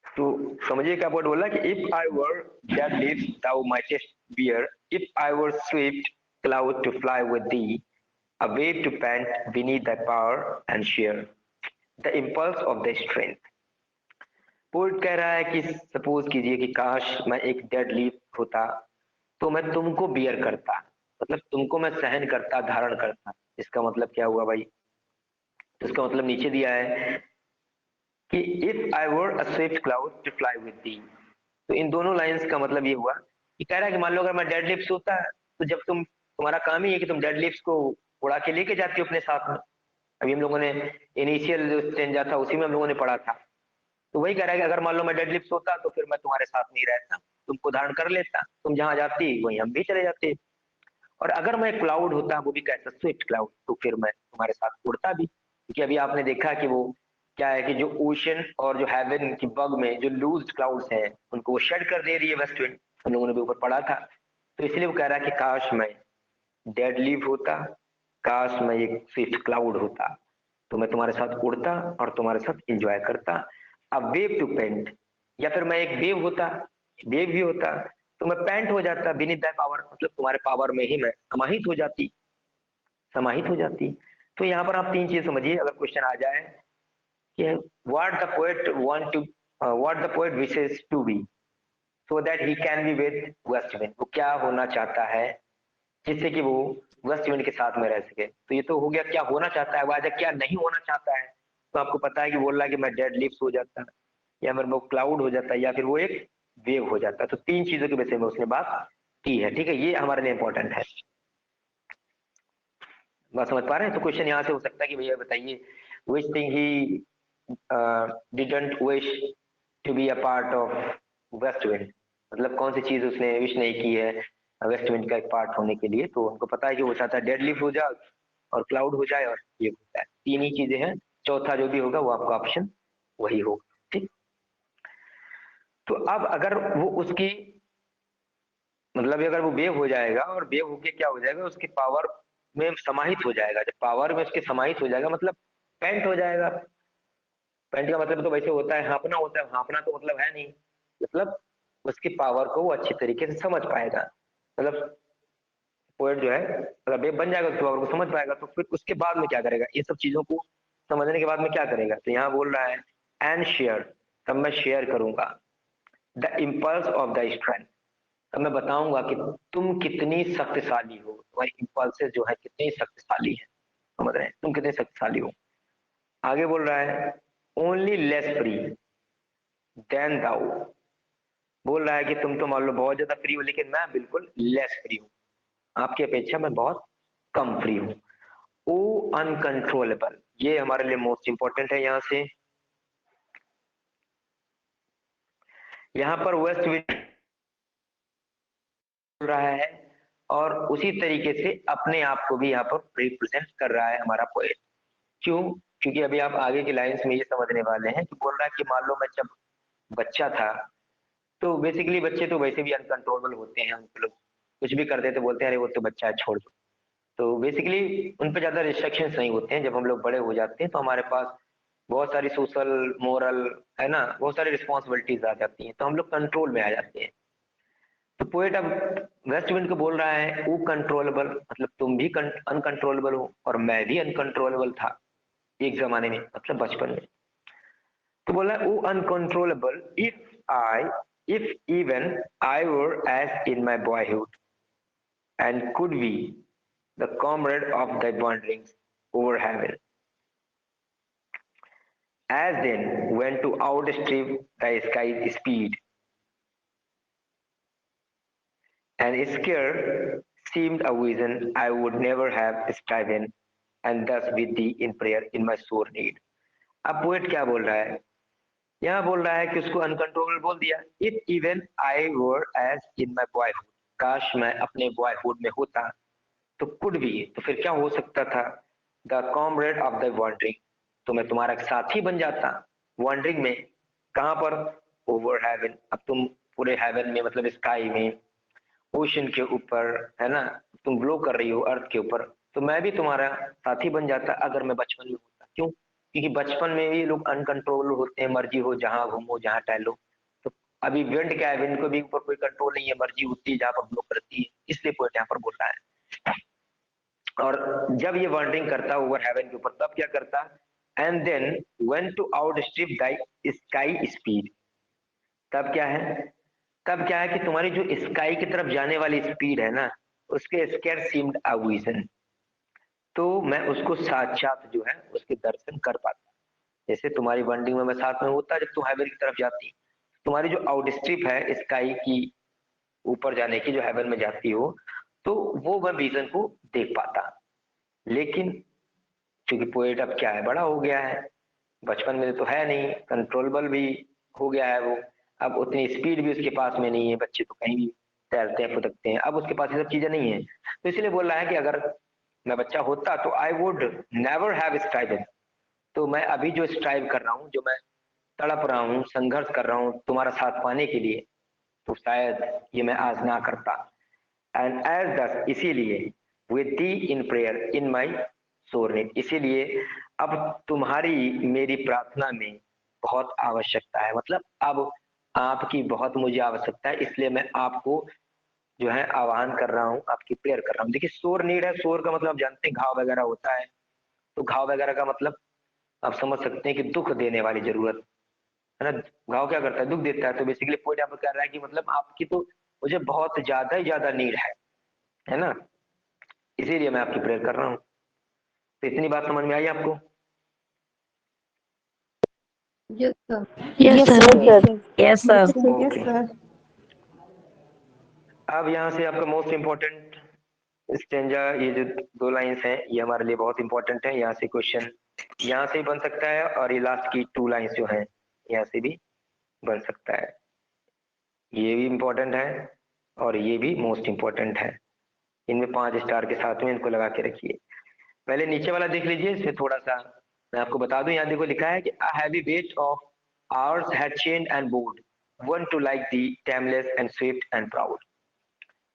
तो समझिए क्या पॉइंट बोला कि if I were dead leaf thou mightest bear, if I were swift cloud to fly with thee, a wave to pant beneath thy power and share the impulse of thy strength। Poet कह रहा है कि suppose कीजिए कि काश मैं एक dead leaf होता तो मैं तुमको बियर करता, मतलब तुमको मैं सहन करता, धारण करता। इसका मतलब क्या हुआ भाई, तो इसका मतलब नीचे दिया है कि if I were a swift cloud to fly with thee. तो इन दोनों लाइंस का मतलब ये हुआ कि कह रहा है कि मान लो अगर मैं डेड लिफ्ट होता तो जब तुम्हारा काम ही है कि तुम डेड लिफ्ट को उड़ा के लेके जाते हो अपने साथ में। अभी हम लोगों ने इनिशियल जो स्टेंजा था उसी में हम लोगों ने पढ़ा था, तो वही कह रहा है कि अगर मान लो मैं डेड लिफ्ट होता तो फिर मैं तुम्हारे साथ नहीं रहता, तुमको धारण कर लेता, तुम जहां जाती वहीं हम भी चले जाते। और अगर मैं क्लाउड होता, वो भी कैसा, स्विफ्ट क्लाउड, तो फिर मैं तुम्हारे साथ उड़ता भी, क्योंकि अभी आपने देखा कि वो क्या है कि जो ओशन और जो हेवन की बग में जो लूज क्लाउड्स हैं उनको वो शेड कर दे रही है वेस्ट विंड, हम लोगों ने भी ऊपर पढ़ा था। तो इसलिए वो कह रहा है कि काश मैं डेड लीव होता, काश मैं एक स्विफ्ट क्लाउड होता, तो मैं तुम्हारे साथ उड़ता और तुम्हारे साथ एंजॉय करता। अब वेव टू पेंट, या फिर मैं एक वेव होता, वेव भी होता तो मैं पेंट हो जाता बीनीथ दैट पावर, मतलब तुम्हारे पावर में ही मैं समाहित हो जाती, समाहित हो जाती। तो यहाँ पर आप तीन चीज समझिए, अगर क्वेश्चन आ जाए कि what the poet want to, what the poet wishes to be so that he can be with west wind, वो क्या होना चाहता है जिससे कि वो वेस्ट विंड के साथ में रह सके। तो ये तो हो गया क्या होना चाहता है, वो आजा क्या नहीं होना चाहता है। तो आपको पता है कि बोल रहा है कि मैं डेड लिप्स हो जाता, या फिर वो क्लाउड हो जाता, या फिर वो एक वेव हो जाता। तो तीन चीजों के विषय में उसने बात की है। ठीक है, ये हमारे लिए इंपॉर्टेंट है, बात समझ पा रहे हैं। तो क्वेश्चन यहाँ से हो सकता है कि भैया बताइए which thing he didn't wish to be a part of west wind, मतलब कौन सी चीज उसने विश नहीं की है वेस्ट विंड का एक पार्ट होने के लिए। तो हमको पता है कि वो चाहता है डेड लिफ्ट हो जाए और क्लाउड हो जाए और ये होता है, तीन ही चीजें हैं, चौथा जो भी होगा वो आपका ऑप्शन वही होगा। ठीक, तो अब अगर वो उसकी मतलब अगर वो वेव हो जाएगा और वेव होके क्या हो जाएगा, उसकी पावर में समाहित हो जाएगा, जब पावर में उसके समाहित हो जाएगा मतलब पेंट हो जाएगा। पेंट का मतलब तो वैसे होता है हाँपना, होता है हाँपना तो मतलब है नहीं, मतलब उसकी पावर को वो अच्छी तरीके से समझ पाएगा, मतलब पोएट जो है अगर वेब बन जाएगा उसकी पावर को समझ पाएगा। तो फिर उसके बाद में क्या करेगा, ये सब चीजों को समझने के बाद में क्या करेगा, तो यहाँ बोल रहा है एंड शेयर, तब मैं शेयर करूंगा the impulse of the strength, तब मैं बताऊंगा कि तुम कितनी शक्तिशाली हो, तुम्हारी इम्पल्सेस जो है कितनी शक्तिशाली है, समझ रहे हैं, तुम कितने शक्तिशाली हो। आगे बोल रहा है ओनली लेस फ्री देन दाउ, बोल रहा है कि तुम तो मान लो बहुत ज्यादा फ्री हो, लेकिन मैं बिल्कुल लेस फ्री हूँ, आपकी अपेक्षा मैं बहुत कम फ्री हूँ। ओ अनकंट्रोलेबल, ये हमारे लिए मोस्ट इंपॉर्टेंट है। यहाँ से यहाँ पर वेस्ट विंड बोल रहा है और उसी तरीके से अपने आप को भी यहाँ पर रिप्रेजेंट कर रहा है हमारा पोएट। क्यों? क्योंकि अभी आप आगे की लाइंस में ये समझने वाले हैं कि बोल रहा है कि मान लो मैं जब बच्चा था, तो बेसिकली बच्चे तो वैसे भी अनकंट्रोलेबल होते हैं, उनको लोग कुछ भी कर देते बोलते हैं अरे वो तो बच्चा है छोड़ दो। तो बेसिकली उन पर ज्यादा रिस्ट्रिक्शंस नहीं होते हैं। जब हम लोग बड़े हो जाते हैं तो हमारे पास बहुत सारी सोशल मोरल है ना, बहुत सारी रिस्पॉन्सिबिलिटीज आ जाती हैं, तो हम लोग कंट्रोल में आ जाते हैं। तो पोएट अब वेस्ट विंड को बोल रहा है वो कंट्रोलेबल, मतलब तुम भी अनकंट्रोलेबल हो और मैं भी अनकंट्रोलेबल था एक जमाने में, मतलब बचपन में। तो बोला वो uncontrollable if even I were as in my boyhood and could be the comrade of the wanderings over heaven, as then when to outstrip the sky's speed and scare seemed a vision I would never have striven, and thus with thee in prayer in my sore need. अब poet क्या बोल रहा है? यहाँ बोल रहा है कि उसको अनकंट्रोलेबल बोल दिया। If even I were as in my boyhood, काश मैं अपने बॉयहुड में होता, तो कुड भी, तो फिर क्या हो सकता था, the comrade of the wandering, तो मैं तुम्हारा साथी बन जाता वॉन्डरिंग में। कहाँ पर? ओवर हेवन, अब तुम पूरे हेवन में मतलब स्काई में, ओशन के ऊपर है ना, तुम ग्लो कर रही हो अर्थ के ऊपर, तो मैं भी तुम्हारा साथी बन जाता अगर मैं बचपन में होता। क्यों? क्योंकि बचपन में भी लोग अनकंट्रोल होते हैं, मर्जी हो जहां घूमो जहां टहलो। तो अभी विंड क्या है, विंड को भी ऊपर कोई कंट्रोल नहीं है, मर्जी होती है जहां पर ग्लो करती है, इसलिए पोएट यहाँ पर बोल रहा है। और जब ये वॉन्डरिंग करता ओवर हेवन के ऊपर, तब क्या करता? And then when to outstrip the sky speed, तब क्या है, तब क्या है कि तुम्हारी जो स्काई की तरफ जाने वाली स्पीड है ना, उसके स्केयर सीम्ड अ विजन, तो मैं उसको साक्षात जो है उसके दर्शन कर पाता। जैसे तुम्हारी वॉन्डरिंग में मैं साथ में होता जब तुम हेवन की तरफ जाती, तुम्हारी जो आउटस्ट्रिप है स्काई की ऊपर जाने की, जो हेवन में जाती हो, तो वो मैं विजन को देख पाता। लेकिन क्योंकि पोएट अब क्या है, बड़ा हो गया है, बचपन में तो है नहीं, कंट्रोलेबल भी हो गया है वो, अब उतनी स्पीड भी उसके पास में नहीं है, बच्चे तो कहीं भी तैरते हैं फुदकते हैं, अब उसके पास ये सब चीजें नहीं है। तो इसलिए बोल रहा है कि अगर मैं बच्चा होता तो आई वुड नेवर हैव स्ट्राइवन, तो मैं अभी जो स्ट्राइव कर रहा हूँ, जो मैं तड़प रहा हूँ, संघर्ष कर रहा हूँ तुम्हारा साथ पाने के लिए, तो शायद ये मैं आज ना करता। एंड एज दस, इसीलिए विद दी इन प्रेयर इन माई सोर नीड, इसीलिए अब तुम्हारी मेरी प्रार्थना में बहुत आवश्यकता है, मतलब अब आपकी बहुत मुझे आवश्यकता है, इसलिए मैं आपको जो है आह्वान कर रहा हूँ, आपकी प्रेयर कर रहा हूँ। देखिए सोर नीड है, सोर का मतलब आप जानते हैं घाव वगैरह होता है, तो घाव वगैरह का मतलब आप समझ सकते हैं कि दुख देने वाली जरूरत है ना। घाव क्या करता है? दुख देता है। तो बेसिकली पॉइंट यहाँ पर कह रहा है कि मतलब आपकी तो मुझे बहुत ज्यादा ही ज्यादा नीड है ना, इसीलिए मैं आपकी प्रेयर कर रहा हूँ। तो इतनी बात समझ में आई आपको? Yes sir. Yes, sir. Yes, sir. Okay, अब यहाँ से आपका मोस्ट इम्पोर्टेंट स्टेंजा, ये जो दो लाइंस हैं ये हमारे लिए बहुत इंपॉर्टेंट है। यहाँ से क्वेश्चन यहाँ से भी बन सकता है, और ये लास्ट की टू लाइंस जो हैं यहाँ से भी बन सकता है। ये भी इम्पोर्टेंट है और ये भी मोस्ट इम्पोर्टेंट है। इनमें 5 स्टार के साथ में इनको लगा के रखिए। पहले नीचे वाला देख लीजिए, इसमें थोड़ा सा मैं आपको बता दूं। यहाँ देखो लिखा है कि a heavy weight of ours had chained and bold one to like the timeless and swift and proud।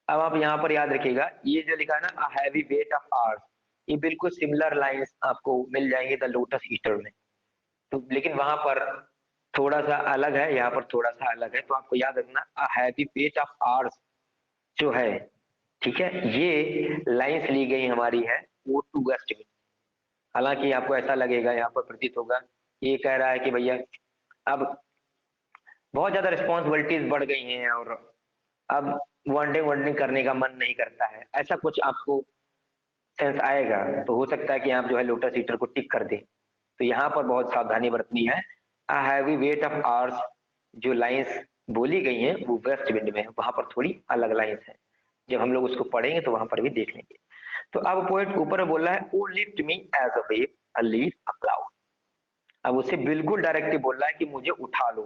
अब आप यहाँ पर याद रखिएगा, ये जो लिखा है ना a heavy weight of ours, ये बिल्कुल सिमिलर लाइंस आपको मिल जाएंगे द लोटस ईटर में, तो लेकिन वहां पर थोड़ा सा अलग है, यहाँ पर थोड़ा सा अलग है। तो आपको याद रखना a heavy weight of ours जो है, ठीक है, ये लाइंस ली गई हमारी है वो टू वेस्ट में। हालांकि आपको ऐसा लगेगा, यहाँ पर प्रतीत होगा ये कह रहा है कि भैया अब बहुत ज्यादा रिस्पॉन्सिबिलिटीज बढ़ गई हैं और अब वॉन्डिंग करने का मन नहीं करता है, ऐसा कुछ आपको सेंस आएगा तो हो सकता है कि आप जो है लोटस ईटर को टिक कर दें। तो यहाँ पर बहुत सावधानी बरतनी है। A heavy weight of hours, जो लाइंस बोली गई हैं वो वेस्ट विंड में है, वहां पर थोड़ी अलग लाइंस है, जब हम लोग उसको पढ़ेंगे तो वहां पर भी देख लेंगे। तो अब पोएट ऊपर बोल रहा है O lift me as a wave a leaf a cloud. अब उसे बिल्कुल डायरेक्टली बोल रहा है कि मुझे उठा लो।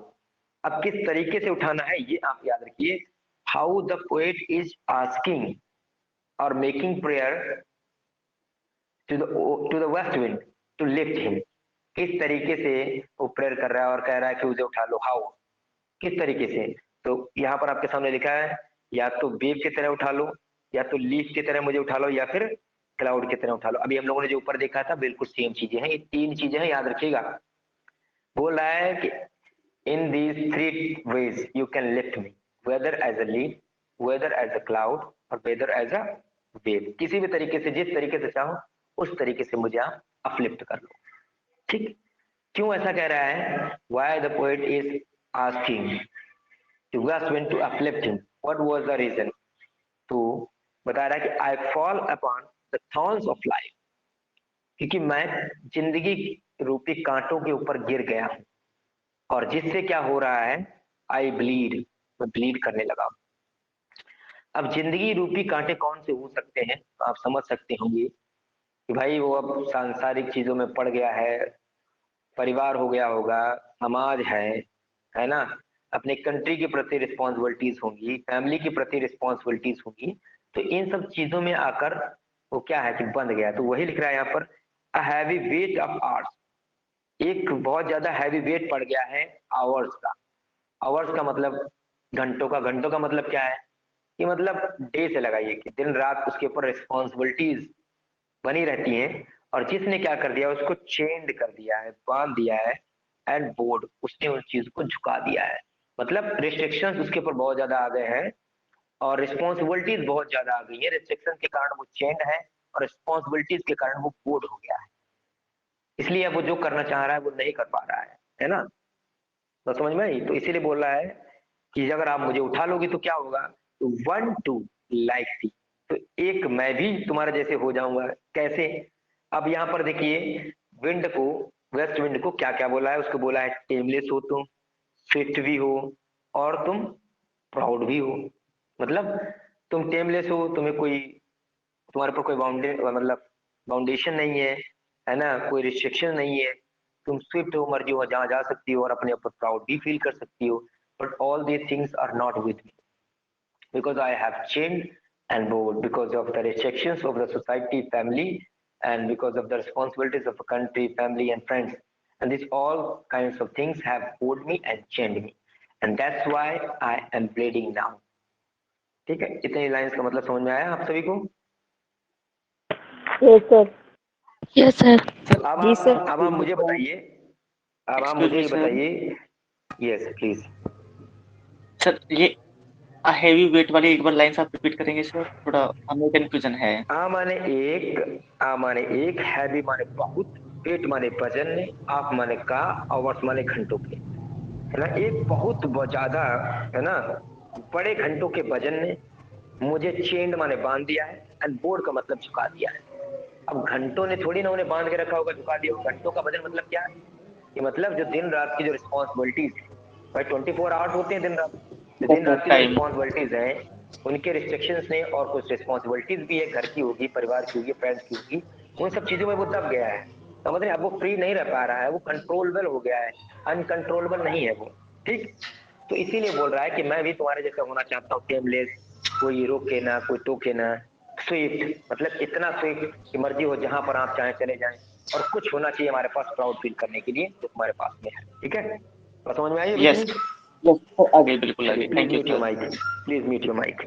अब किस तरीके से उठाना है ये आप याद रखिए। How the poet is asking और making prayer to the west wind to lift him. किस तरीके से वो प्रेयर कर रहा है और कह रहा है कि उसे उठा लो, हाउ, किस तरीके से। तो यहाँ पर आपके सामने लिखा है या तो वेव की तरह उठा लो, या तो लीफ की तरह मुझे उठा लो, या फिर क्लाउड की तरह उठा लो। अभी हम लोगों ने जो ऊपर देखा था बिल्कुल सेम चीजें हैं, ये 3 चीजें हैं, याद रखिएगा। बोल रहा है कि in these 3 ways you can lift me, whether as a leaf, whether as a cloud और वेदर एज अ वेव। किसी भी तरीके से, जिस तरीके से चाहो उस तरीके से मुझे आप अपलिफ्ट कर लो। ठीक, क्यों ऐसा कह रहा है? Why the poet is asking to west wind to uplift him, what was the reason? तो बता रहा है कि I fall upon the thorns of life, क्योंकि मैं जिंदगी रूपी कांटों के ऊपर गिर गया हूं, और जिससे क्या हो रहा है, आई ब्लीड, मैं ब्लीड करने लगा हूं। अब जिंदगी रूपी कांटे कौन से हो सकते हैं, तो आप समझ सकते होंगे कि भाई वो अब सांसारिक चीजों में पड़ गया है, परिवार हो गया होगा, समाज है ना, अपने कंट्री के प्रति रिस्पॉन्सिबिलिटीज होंगी, फैमिली के प्रति रिस्पॉन्सिबिलिटीज होंगी, तो इन सब चीजों में आकर वो क्या है कि बंध गया। तो वही लिख रहा है यहाँ पर, a heavy weight of hours, एक बहुत ज्यादा हैवी वेट पड़ गया है आवर्स का। आवर्स का मतलब घंटों का, घंटों का मतलब क्या है कि मतलब डे से लगाइए कि दिन रात उसके ऊपर रिस्पॉन्सिबिलिटीज बनी रहती हैं, और जिसने क्या कर दिया, उसको चेंड कर दिया है, बांध दिया है, एंड बोर्ड, उसने उस चीज को झुका दिया है। मतलब रिस्ट्रिक्शंस उसके ऊपर बहुत ज्यादा आ गए हैं और रिस्पॉन्सिबिलिटीज बहुत ज्यादा आ गई है। रिस्ट्रिक्शन के कारण वो चेंड है और रिस्पॉन्सिबिलिटीज के कारण वो बोर्ड हो गया है, इसलिए अब वो जो करना चाह रहा है वो नहीं कर पा रहा है ना। तो समझ में आई? तो इसीलिए बोल रहा है कि अगर आप मुझे उठा लोगे तो क्या होगा, तो 1 2 लाइक सी, तो एक मैं भी तुम्हारे जैसे हो जाऊंगा। कैसे? अब यहाँ पर देखिए, विंड को, वेस्ट विंड को क्या क्या बोला है, उसको बोला है टेमलेस हो तुम, स्विफ्ट भी हो, और तुम प्राउड भी हो। मतलब तुम टेमलेस हो, तुम्हें कोई, तुम्हारे पर कोई बाउंडेशन नहीं है ना, कोई रिस्ट्रिक्शन नहीं है, तुम स्विफ्ट हो, मर्जी हो जहाँ जा सकती हो और अपने ऊपर प्राउड भी फील कर सकती हो। But all these things are not with me, because I have chained and bored because of the restrictions of the society, family, and because of the responsibilities of a country, family, and friends. And these all kinds of things have bored me and chained me. And that's why I am bleeding now. ठीक है, इतनी lines का मतलब समझ में आया आप सभी को? Yes sir. Yes sir. अब आप मुझे बताइए, अब आप मुझे ये बताइए। यस प्लीज सर, ये हैवी वेट वाली एक बार लाइंस आप रिपीट करेंगे सर, थोड़ा हमें कंफ्यूजन है। आ माने एक, हैवी माने बहुत, वेट माने वजन, ऑफ माने का, आवर्स माने घंटों के, है ना। एक बहुत ज्यादा, है ना, बड़े घंटों के वजन ने मुझे चेंड माने बांध दिया है, एंड बोर्ड का मतलब झुका दिया है। अब घंटों ने थोड़ी ना उन्हें बांध के रखा होगा, झुका दिया होगा। घंटों का वजन मतलब क्या है, कि मतलब जो दिन रात की जो रिस्पॉन्सिबिलिटीज है, भाई 24 आवर्स होते हैं दिन रात, जो दिन रात की जो रिस्पॉन्सिबिलिटीज हैं उनके रिस्ट्रिक्शंस ने, और कुछ रिस्पॉन्सिबिलिटीज भी है, घर की होगी, परिवार की होगी, फ्रेंड्स की होगी, उन सब चीजों में वो दब गया है। समझ रहे हैं? अब वो फ्री नहीं रह पा रहा है, वो कंट्रोलेबल हो गया है, अनकंट्रोलेबल नहीं है वो। ठीक, तो इसीलिए बोल रहा है कि मैं भी तुम्हारे जैसा होना चाहता हूँ, टेमलेस, कोई रोके ना, कोई टोके ना, स्विफ्ट, मतलब इतना स्विफ्ट कि मर्जी हो, जहां पर आप चाहे चले जाएं, और कुछ होना चाहिए हमारे पास प्राउड फील करने के लिए, जो तुम्हारे पास में है। ठीक है, तो समझ में आई? यस आगे, बिल्कुल आगे। Thank you sir. Please mute your mic.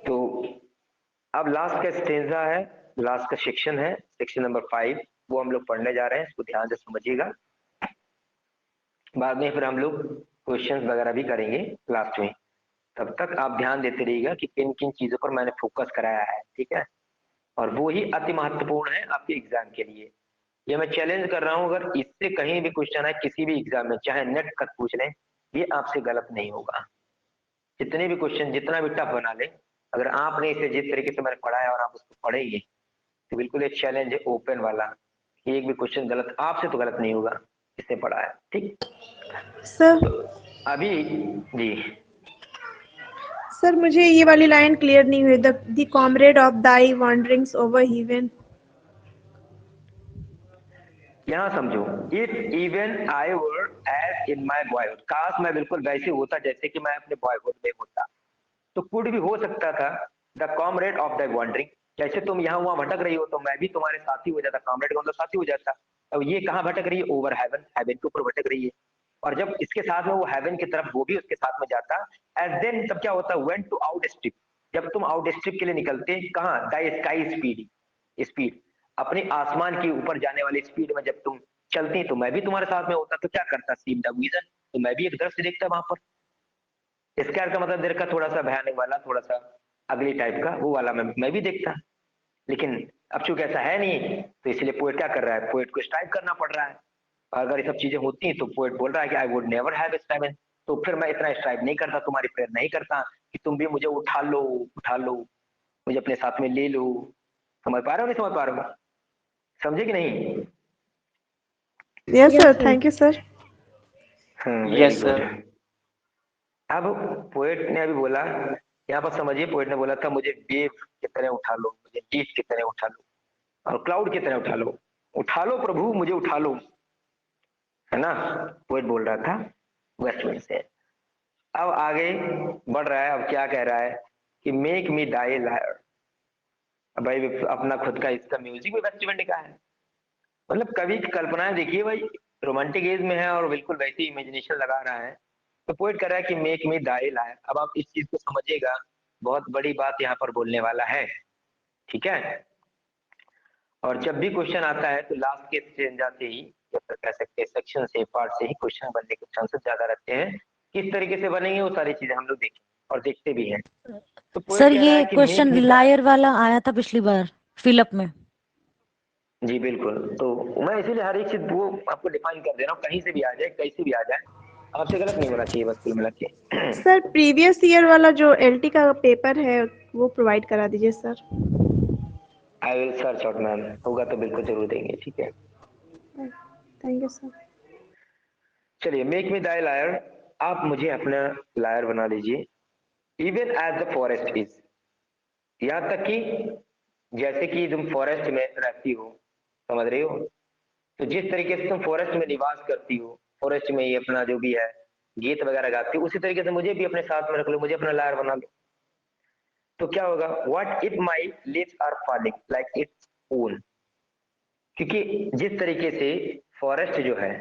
तो अब लास्ट का स्टेंजा है, लास्ट का सेक्शन है, सेक्शन नंबर 5, वो हम लोग पढ़ने जा रहे हैं, इसको ध्यान से समझिएगा। बाद में फिर हम लोग क्वेश्चंस वगैरह भी करेंगे लास्ट में। तब तक आप ध्यान देते रहिएगा कि किन किन चीजों पर मैंने फोकस कराया है, ठीक है, और वो ही अति महत्वपूर्ण है आपके एग्जाम के लिए। ये मैं चैलेंज कर रहा हूं, अगर इससे कहीं भी क्वेश्चन है किसी भी एग्जाम में, चाहे नेट तक पूछ लें, ये आपसे गलत नहीं होगा। जितने भी क्वेश्चन जितना भी टफ बना ले, अगर आपने इसे जिस तरीके से मैंने पढ़ाया और आप उसको पढ़ेंगे तो बिल्कुल एक चैलेंज है ओपन वाला, कि एक भी क्वेश्चन गलत आपसे तो गलत नहीं होगा, इसने पढ़ाया। ठीक सर तो अभी जी सर मुझे ये वाली लाइन क्लियर नहीं हुई, the comrade of thy wanderings over heaven. यहाँ समझो, if even I were as in my boyhood, काश मैं बिल्कुल वैसे होता जैसे कि मैं अपने बॉयहुड में होता, तो कुड भी हो सकता था the comrade of the wandering, जैसे तुम यहाँ वहां भटक रही हो तो मैं भी तुम्हारे साथी हो जाता, कॉमरेड का मतलब साथी हो जाता। अब ये कहाँ भटक रही है? ओवर हेवन, हेवन के ऊपर भटक रही है, और जब इसके साथ में वो हेवन की तरफ वो भी उसके साथ में जाता, एज देन तब क्या होता? वेंट टू आउट स्ट्रिप, जब तुम आउट स्ट्रिप के लिए निकलते, कहाँ? द स्काई स्पीड, स्पीड अपने आसमान के ऊपर जाने वाली स्पीड में जब तुम चलती तो मैं भी तुम्हारे साथ में होता, तो क्या करता? सीन द विजन, तो मैं भी एक दृश्य देखता वहां पर। स्कैर का मतलब देखा थोड़ा सा भयानक वाला, थोड़ा सा अगली टाइप का, वो वाला मैं भी देखता। लेकिन अब चूंकि ऐसा है नहीं तो इसलिए पोएट क्या कर रहा है? पोएट को स्ट्राइव करना पड़ रहा है। अगर ये सब चीजें होती तो पोएट बोल रहा है कि आई वुड नेवर हैव स्ट्राइवन, तो फिर मैं इतना स्ट्राइव नहीं करता, तुम्हारी प्रेयर नहीं करता कि तुम भी मुझे उठा लो, मुझे अपने साथ में ले लो। समझ पा रहे हो? नहीं समझ पा रहे हो? समझे कि नहीं? Yes sir, thank you sir. Yes sir. अब पोएट ने अभी बोला, यहाँ पर समझिए, पोएट ने बोला था मुझे वेव की तरह उठा लो, मुझे लीफ की तरह उठा लो, और क्लाउड की तरह उठा लो प्रभु, मुझे उठा लो, है ना? पोएट बोल रहा था वेस्टविंड से। अब आगे बढ़ रहा है, अब क्या कह रहा है कि मेक मी दाई लायर। भाई अपना खुद का इसका म्यूजिक भी वेस्टविंड का है, मतलब कवि की कल्पनाएं देखिए भाई, रोमांटिक एज में है और बिल्कुल वैसी इमेजिनेशन लगा रहा है। तो पोएट कर रहा है कि मेक मी दाई लायर। अब आप इस चीज को समझिएगा, बहुत बड़ी बात यहाँ पर बोलने वाला है, ठीक है? और जब भी क्वेश्चन आता है तो लास्ट के स्टेंजा से ही, कह सकते हैं सेक्शन से, पार्ट से ही क्वेश्चन बनने के चांसेस ज्यादा रहते हैं। किस तरीके से बनेंगे वो सारी चीजें हम लोग देखेंगे और देखते भी हैं। तो पोएट सर कह रहा है ये कि क्वेश्चन मेक मी, लायर वाला आया था पिछली बार फिलअप में। जी बिल्कुल, तो मैं इसीलिए हर एक चीज वो आपको डिफाइन कर दे रहा हूँ, कहीं से भी आ जाए, कैसे भी आ जाए, आपसे गलत नहीं होना चाहिए बस कुल मिला के। सर प्रीवियस ईयर वाला जो एलटी का पेपर है वो प्रोवाइड करा दीजिए sir. I will search out ma'am, होगा तो बिल्कुल जरूर देंगे, ठीक है? Thank you sir. चलिए, मेक मी दाई लायर, आप मुझे अपना लायर बना लीजिए। Even as the forest is, यहाँ तक कि जैसे कि तुम फॉरेस्ट में रहती हो, समझ रही हो? तो जिस तरीके से तुम फॉरेस्ट में निवास करती हो, फॉरेस्ट में ही अपना जो भी है गीत वगैरह गाती हो, उसी तरीके से मुझे भी अपने साथ में रख लो, मुझे अपना लायर बना लो। तो क्या होगा? What if my leaves are falling like its own, क्योंकि जिस तरीके से फॉरेस्ट जो है,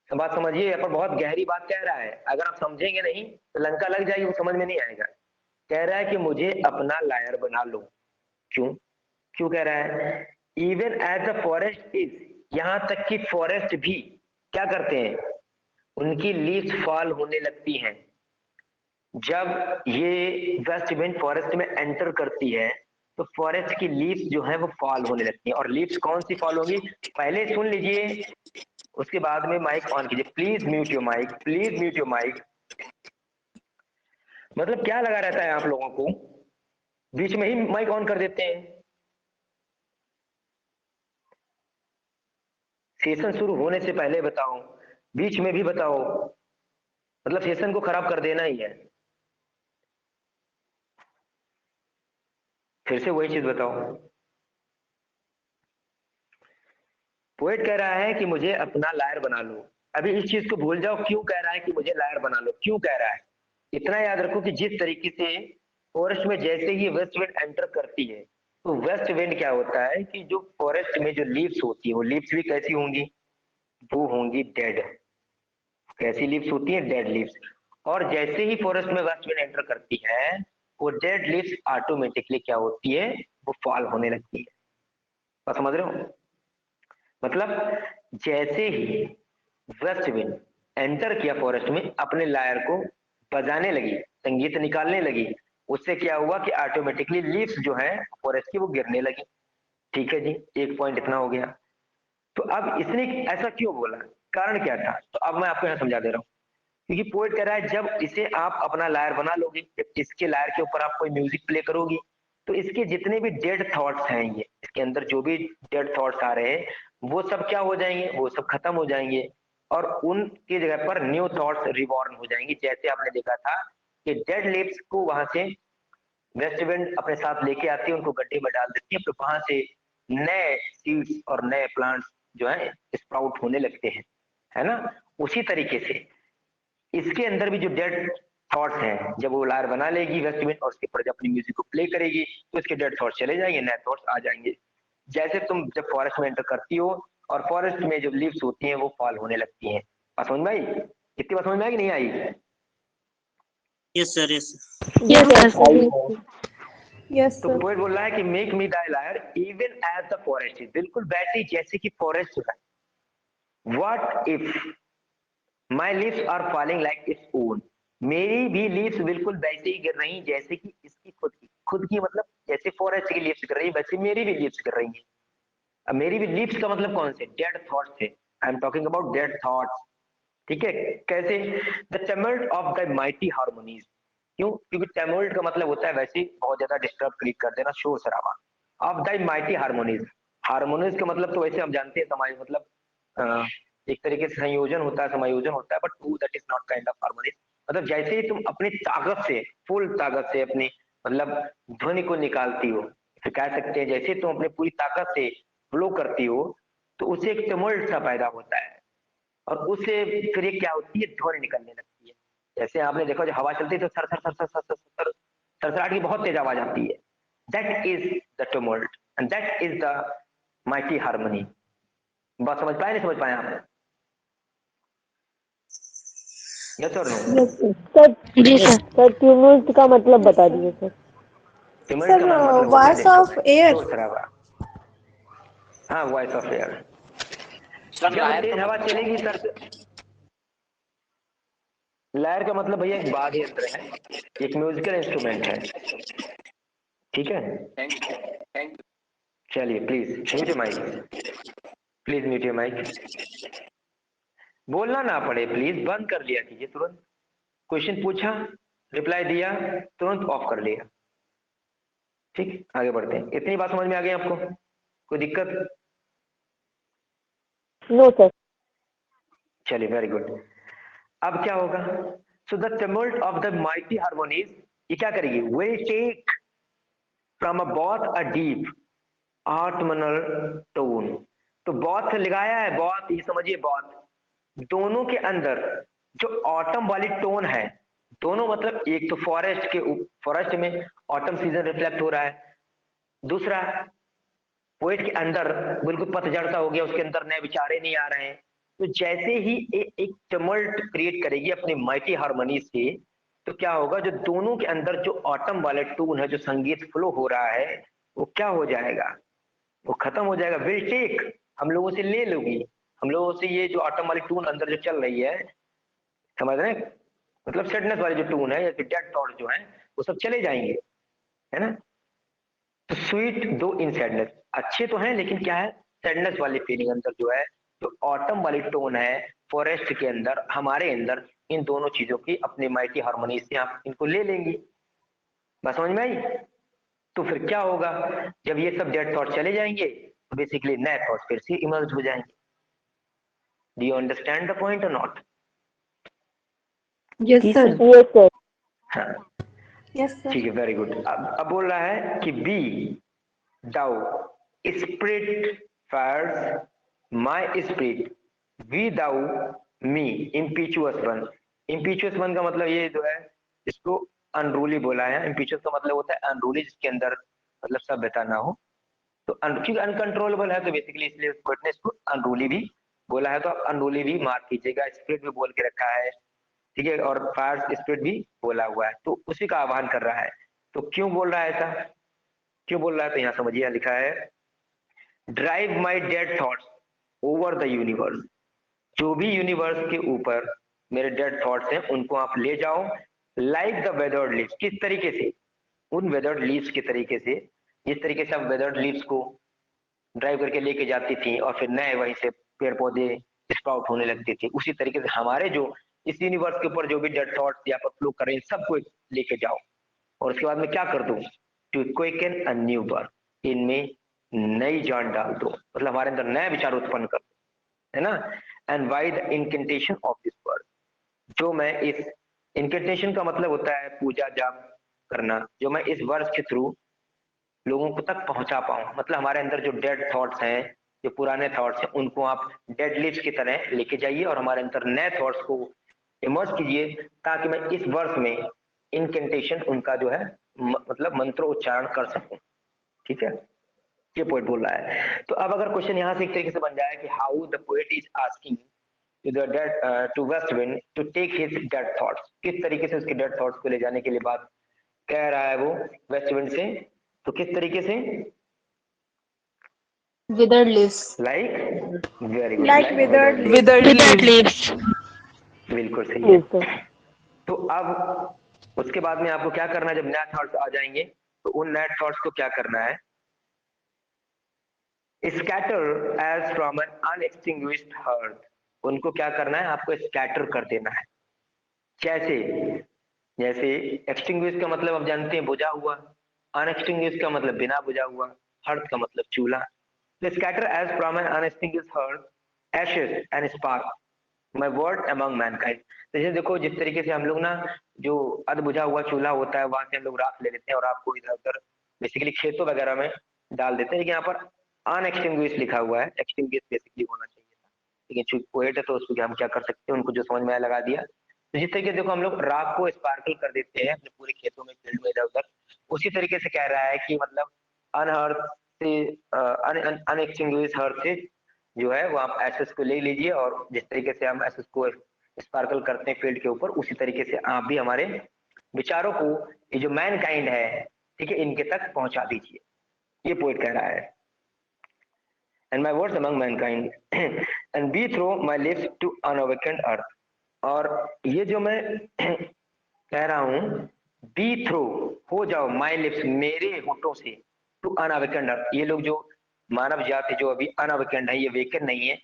तो बात समझिए, यहाँ पर बहुत गहरी बात कह रहा है, अगर आप समझेंगे नहीं तो लंका लग जाएगी, वो समझ में नहीं आएगा। कह रहा है कि मुझे अपना लायर बना लो। क्यों क्यों कह रहा है? Even as the forest is, यहाँ तक कि फॉरेस्ट भी क्या करते हैं, उनकी लीव्स फॉल होने लगती हैं। जब ये वेस्ट विंड फॉरेस्ट में एंटर करती है तो फॉरेस्ट की लीव्स जो है वो फॉल होने लगती हैं। और लीव्स कौन सी फॉल होंगी, पहले सुन लीजिए, उसके बाद में माइक ऑन कीजिए। Please mute your mic, please mute your mic. मतलब क्या लगा रहता है आप लोगों को, बीच में ही माइक ऑन कर देते हैं। सेशन शुरू होने से पहले बताओ, बीच में भी बताओ, मतलब सेशन को खराब कर देना ही है। फिर से वही चीज बताओ। पोएट कह रहा है कि मुझे अपना लायर बना लो। अभी इस चीज को भूल जाओ, क्यों कह रहा है कि मुझे लायर बना लो, क्यों कह रहा है? इतना याद रखो कि जिस तरीके से फॉरेस्ट में जैसे ही वेस्ट विंड एंटर करती है, तो वेस्ट विंड क्या होता है कि जो फॉरेस्ट में जो लीव्स होती है, वो लीव्स भी कैसी होंगी, वो होंगी डेड। कैसी लीव्स होती है? Dead leaves. और जैसे ही फॉरेस्ट में वेस्ट विंड एंटर करती है, वो डेड लीव्स ऑटोमेटिकली क्या होती है, वो फॉल होने लगती है। तो समझ रहे हो? मतलब जैसे ही वेस्ट विंड एंटर किया फॉरेस्ट में, अपने लायर को बजाने लगी, संगीत निकालने लगी, उससे क्या हुआ कि ऑटोमेटिकली लीव्स जो है फॉरेस्ट की वो गिरने लगी। ठीक है जी, एक पॉइंट इतना हो गया। तो अब इसने ऐसा क्यों बोला, कारण क्या था? तो अब मैं आपको यहाँ समझा दे रहा हूँ। क्योंकि पोएट कह रहा है जब इसे आप अपना लायर बना लोगे, इसके लायर के ऊपर आप कोई म्यूजिक प्ले करोगी, तो इसके जितने भी डेड थॉट्स हैं, ये इसके अंदर जो भी डेड थॉट्स आ रहे हैं वो सब क्या हो जाएंगे, वो सब खत्म हो जाएंगे और उनकी जगह पर न्यू थॉट्स रिबॉर्न हो जाएंगे। जैसे आपने देखा था कि डेड लिप्स को वहां से वेस्ट विंड अपने साथ लेके आती है, उनको गड्ढे में डाल देती है, फिर वहां से नए सीड्स और नए प्लांट्स जो है स्प्राउट होने लगते हैं, है ना। उसी तरीके से इसके अंदर भी जो डेड थॉट्स हैं, जब वो लायर बना लेगी वेस्ट विंड और उसके ऊपर जब अपनी म्यूजिक को प्ले करेगी तो इसके डेड थॉट्स चले जाएंगे, नए थॉट्स आ जाएंगे। जैसे तुम जब फॉरेस्ट में एंटर करती हो और फॉरेस्ट में जब लीव्स होती हैं वो फॉल होने लगती हैं। बात समझ में आई? इतनी बात समझ में आई कि नहीं आई? यस सर, यस यस तो पोएट बोल रहा है कि make me thy lyre even as the forest is, बिल्कुल वैसे ही जैसे कि फॉरेस्ट है। What if my leaves are falling like its own, मेरी भी लीव्स बिल्कुल वैसे ही गिर रही जैसे कि इसकी खुद की मतलब जैसे फॉरेस्ट की लीव्स गिर रही वैसे मेरी भी लीव्स गिर रही है। अब मेरी भी लीव्स का मतलब कौन से? डेड थॉट्स है। I am talking about dead thoughts, ठीक है। कैसे? The tumult of the mighty हार्मोनीज, क्यों? क्योंकि टमल्ट का मतलब होता है वैसे बहुत ज्यादा डिस्टर्ब क्रिएट कर देना, शोर शराबा। ऑफ द माइटी हार्मोनीज, हार्मोनीज का मतलब तो वैसे हम जानते हैं समाज मतलब एक तरीके से संयोजन होता है, समायोजन होता है, but that is not kind of harmonies. मतलब जैसे ही तुम अपनी ताकत से, फुल ताकत से अपनी मतलब ध्वनि को निकालती हो, फिर कह सकते हैं जैसे तुम अपनी पूरी ताकत से फ्लो करती हो तो उससे एक टमल्ट सा पैदा होता है और उससे फिर ये क्या होती है, ध्वनि निकलने लगती है। जैसे आपने देखा जब हवा चलती है तो सर सर सर सर सर सर सर सरसराहट की बहुत तेज आवाज आती है। That is the tumult and that is the mighty harmony. बात समझ पाए नहीं समझ पाए आप? यस और नो? जी सर ट्यूमल्ट का मतलब बता दीजिए सर। टमल्ट का मतलब वॉइस ऑफ एयर। शोर शराबा। हाँ, वॉइस ऑफ एयर। सर जब लायर तेज का हवा मतलब चलेगी सर, लायर का मतलब भैया एक वाद्य यंत्र है, एक म्यूजिकल इंस्ट्रूमेंट है, ठीक है। Thank you. चलिए please mute mic, please mute mic. बोलना ना पड़े प्लीज, बंद कर लिया कीजिए तुरंत। क्वेश्चन पूछा, रिप्लाई दिया, तुरंत ऑफ कर लिया। ठीक, आगे बढ़ते हैं। इतनी बात समझ में आ गई आपको? कोई दिक्कत? No sir. चलिए वेरी गुड। अब क्या होगा? So the tumult of the mighty harmonies, ये क्या करेगी? Will take from a both a deep autumnal tone. तो बॉथ लगाया है, बॉथ ये समझिए, बॉथ दोनों के अंदर जो ऑटम वाली टोन है, दोनों मतलब एक तो फॉरेस्ट में ऑटम सीजन रिफ्लेक्ट हो रहा है, दूसरा पोएट के अंदर बिल्कुल पतझड़ सा हो गया, उसके अंदर नए विचारे नहीं आ रहे हैं। तो जैसे ही एक टमल्ट क्रिएट करेगी अपनी माइटी हार्मनी से, तो क्या होगा? जो दोनों के अंदर जो ऑटम वाले टून है, जो संगीत फ्लो हो रहा है, वो क्या हो जाएगा? वो खत्म हो जाएगा। विल टेक, हम लोगों से ले लोगी, हम लोगों से ये जो ऑटम वाली टून अंदर जो चल रही है, समझ रहे हैं? मतलब सैडनेस वाली जो टून है या डेड थॉट जो है वो सब चले जाएंगे, है ना। तो स्वीट दो इन सैडनेस, अच्छे तो हैं लेकिन क्या है, सैडनेस वाली फीलिंग अंदर जो है, तो ऑटम वाली टोन है फॉरेस्ट के अंदर, हमारे अंदर, इन दोनों चीजों की अपनी माइटी हार्मनी से आप इनको ले लेंगे। बस समझ में आई? तो फिर क्या होगा? जब ये सब डेड थॉट चले जाएंगे तो बेसिकली नए थॉट फिर से इमर्ज हो जाएंगे। Do you understand the point or not? Yes sir. Yes sir. हाँ यस सर। ठीक है, वेरी गुड। अब बोल रहा है कि be thou spirit fierce my spirit be thou me impetuous one. Impetuous one का मतलब ये जो है, इसको अनरूली बोला है। इम्पीचुअस का मतलब होता है अनरूली, जिसके अंदर मतलब सभ्यता ना हो। तो क्योंकि अनकंट्रोलेबल है तो बेसिकली इसलिए फिटनेस को अनरूली भी बोला है। तो आप अनरूली भी मार्क कीजिएगा, स्पिरिट भी बोल के रखा है, ठीक है, और फायर स्पिरिट भी बोला हुआ है, तो उसी का आह्वान कर रहा है। तो क्यों बोल रहा है ऐसा, क्यों बोल रहा है? तो यहाँ समझिए, लिखा है drive my dead thoughts over the universe. जो भी यूनिवर्स के ऊपर मेरे डेड थॉट्स हैं उनको आप ले जाओ, लाइक द वेदर्ड लीव्स। किस तरीके से? उन वेदर्ड लीव्स के तरीके से, जिस तरीके से आप वेदर्ड लीव्स को ड्राइव करके लेके जाती थी और फिर नए वहीं से पेड़ पौधे स्प्राउट होने लगते थे, उसी तरीके से हमारे जो इस यूनिवर्स के ऊपर जो भी डेड थॉट्स यहाँ पर फ्लो कर रहे हैं सबको लेके जाओ, और उसके बाद में क्या कर दूं, to quicken a new birth, इनमें नई जान डाल दो, मतलब हमारे अंदर नया विचार उत्पन्न कर दो, है ना। And by the incantation of this word, जो मैं इस इंकेंटेशन का मतलब होता है पूजा जाप करना, जो मैं इस वर्ष के थ्रू लोगों को तक पहुंचा पाऊं, मतलब हमारे अंदर जो डेड थॉट्स हैं, जो पुराने थॉट्स हैं, उनको आप डेड लीव्स की तरह लेके जाइए और हमारे अंदर नए थॉट्स को इमर्ज कीजिए, ताकि मैं इस वर्ष में इनकेंटेशन उनका जो है मतलब मंत्र उच्चारण कर सकूं, ठीक है। ये पोएट बोल रहा है। तो अब अगर क्वेश्चन यहाँ से एक तरीके से बन जाए कि how the poet is asking to the dead to west wind to take his dead thoughts, किस तरीके से उसके डेड थॉट्स को ले जाने के लिए बात कह रहा है वो वेस्ट विंड से, तो किस तरीके से, Withered leaves. Like, very good, Like withered leaves. Withered leaves. बिल्कुल सही है। तो अब उसके बाद में आपको क्या करना है, जब नए थॉट्स आ जाएंगे तो उन नए थॉट्स को क्या करना है, scatter as from an unextinguished hearth, उनको क्या करना है, आपको स्कैटर कर देना है। कैसे, जैसे एक्सटिंग्विश का मतलब आप जानते हैं बुझा हुआ, अनएक्सटिंग्विश का मतलब बिना बुझा हुआ, हर्ट का मतलब चूल्हा। तो scatter as from an unextinguished hearth ashes and spark my word among mankind. जैसे देखो, जिस तरीके से हम लोग ना जो अध बुझा हुआ चूल्हा होता है वहां से हम लोग राख ले लेते हैं और आपको इधर उधर बेसिकली खेतों वगैरह में डाल देते हैं, लेकिन यहाँ पर अनएक्सटिंग्विश लिखा हुआ है, एक्सटिंग्विश बेसिकली होना चाहिए था, लेकिन चूंकि पोएट है तो उसको हम क्या कर सकते हैं, उनको जो समझ में आया लगा दिया। तो जिस तरीके से देखो हम लोग राख को स्पार्कल कर देते हैं अपने पूरे खेतों में, फील्ड में, इधर उधर, उसी तरीके से कह रहा है कि मतलब अनहर्थ से अनएक्सटिंग्विश हर्थ से जो है वो आप एसेस को ले लीजिए, और जिस तरीके से हम एसेस को स्पार्कल करते हैं फील्ड के ऊपर, उसी तरीके से आप भी हमारे विचारों को, ये जो मैन काइंड है, ठीक है, इनके तक पहुंचा दीजिए, ये पोएट कह रहा है। And my words among mankind and be through my lips to unawakened earth, और ये जो मैं कह रहा हूं, बी थ्रो हो जाओ माई लिप्स, मेरे होठों से, टू अनअवेकेंड अर्थ, ये लोग जो मानव जाति जो अभी अनअवेकेंड है, ये वेकन नहीं है,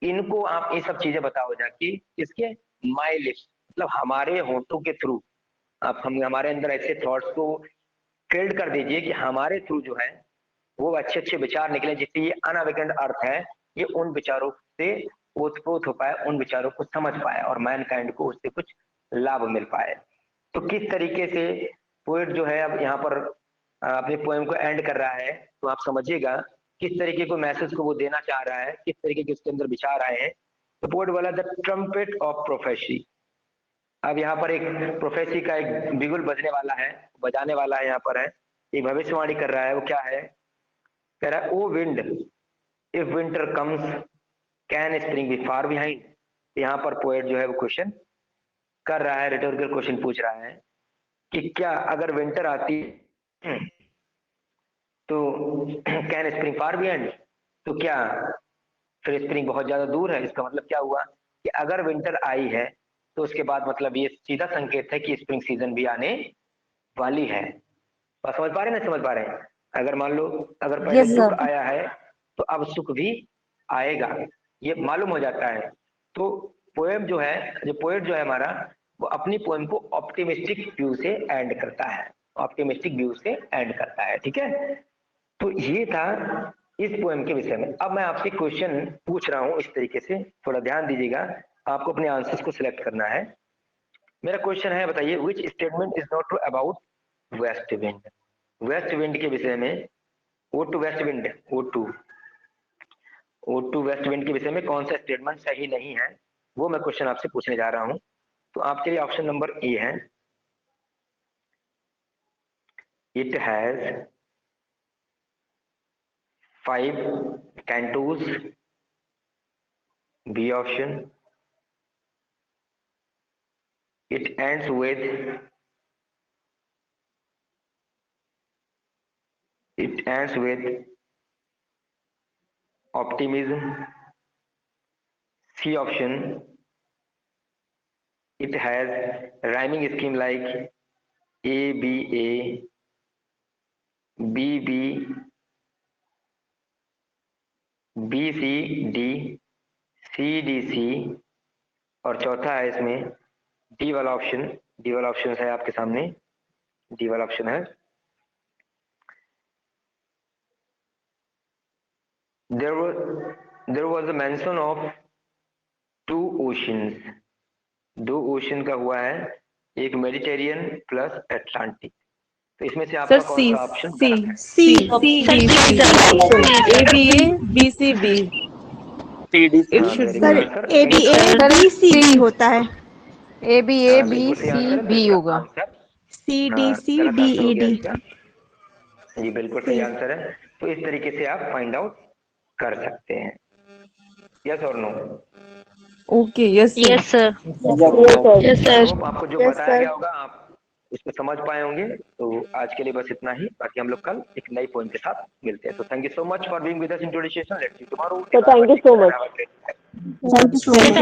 इनको आप ये सब चीजें बताओ जाके, इसके माई लिप्स मतलब हमारे होठों के थ्रू आप हम हमारे अंदर ऐसे थॉट्स को फील्ड कर दीजिए कि हमारे थ्रू जो है वो अच्छे अच्छे विचार निकले, जिससे ये अनअवेकेंड अर्थ है ये उन विचारों से ओतप्रोत हो पाए, उन विचारों को समझ पाए और मैनकाइंड को उससे कुछ लाभ मिल पाए। तो किस तरीके से पोएट जो है अब यहाँ पर अपने पोएम को एंड कर रहा है, तो आप समझिएगा किस तरीके को मैसेज को वो देना चाह रहा है, किस तरीके के उसके अंदर विचार आए हैं। तो पोएट वाला द ट्रम्पेट ऑफ प्रोफेसी, अब यहाँ पर एक प्रोफेसी का एक बिगुल बजने वाला है, बजाने वाला है, यहाँ पर है एक भविष्यवाणी कर रहा है, वो क्या है, कह रहा है O wind if winter comes can spring be far behind. यहाँ पर पोएट जो है वो क्वेश्चन कर रहा है, रिटोरिकल क्वेश्चन पूछ रहा है कि क्या अगर विंटर आती तो कैन स्प्रिंग फार बिहाइंड, तो क्या फिर स्प्रिंग बहुत ज्यादा दूर है। इसका मतलब क्या हुआ कि अगर विंटर आई है तो उसके बाद मतलब ये सीधा संकेत है कि स्प्रिंग सीजन भी आने वाली है। बस समझ पा रहे हैं ना, समझ पा रहे हैं। अगर मान लो अगर पहले Yes, दुख sir. आया है तो अब सुख भी आएगा, ये मालूम हो जाता है। तो पोएम जो है, जो पोएट जो है हमारा, वो अपनी पोएम को ऑप्टिमिस्टिक व्यू से एंड करता है, ऑप्टिमिस्टिक व्यू से एंड करता है, ठीक है। तो ये था इस पोएम के विषय में। अब मैं आपसे क्वेश्चन पूछ रहा हूं इस तरीके से, थोड़ा ध्यान दीजिएगा, आपको अपने आंसर्स को सिलेक्ट करना है। मेरा क्वेश्चन है, बताइए which statement is not true about west wind. West wind के विषय में, O to west wind, O to west wind के विषय में कौन सा स्टेटमेंट सही नहीं है, वो मैं क्वेश्चन आपसे पूछने जा रहा हूं। तो आपके लिए ऑप्शन नंबर ए है, it has 5 cantos, B option, it ends with optimism, C option, it has rhyming scheme like A B A, B B, B C D, C D C, और चौथा है इसमें डी वाला option. D वाला option है आपके सामने, D वाला ऑप्शन है there was a mention of 2 oceans। 2 ocean का हुआ है, एक मेडिटेरियन प्लस अटलांटिक। तो इसमें से आपका सर कौन सी सा ऑप्शन सी गलत है? C A B A B C B D it हाँ, शुड very सर good answer। A B A B C B होता है। ए बी ए हाँ, बी बिल्कुल सही सी आंसर है, बी इसका होगा। आंसर सी डी सी गलत डी आंसर हो ई गया डी। इसका। जी बिल्कुल सही आंसर है। तो इस तरीके से आप फाइंड आउट कर सकते हैं। यस और no? Okay yes yes sir. Yes sir. आपको जो बताया गया होगा आप उसको समझ पाए होंगे। तो आज के लिए बस इतना ही, बाकी हम लोग कल एक नई पॉइंट के साथ मिलते हैं। तो thank you so much for being with us in today's session. Let's see tomorrow. So thank you so much. Have a great day. Thank you so much.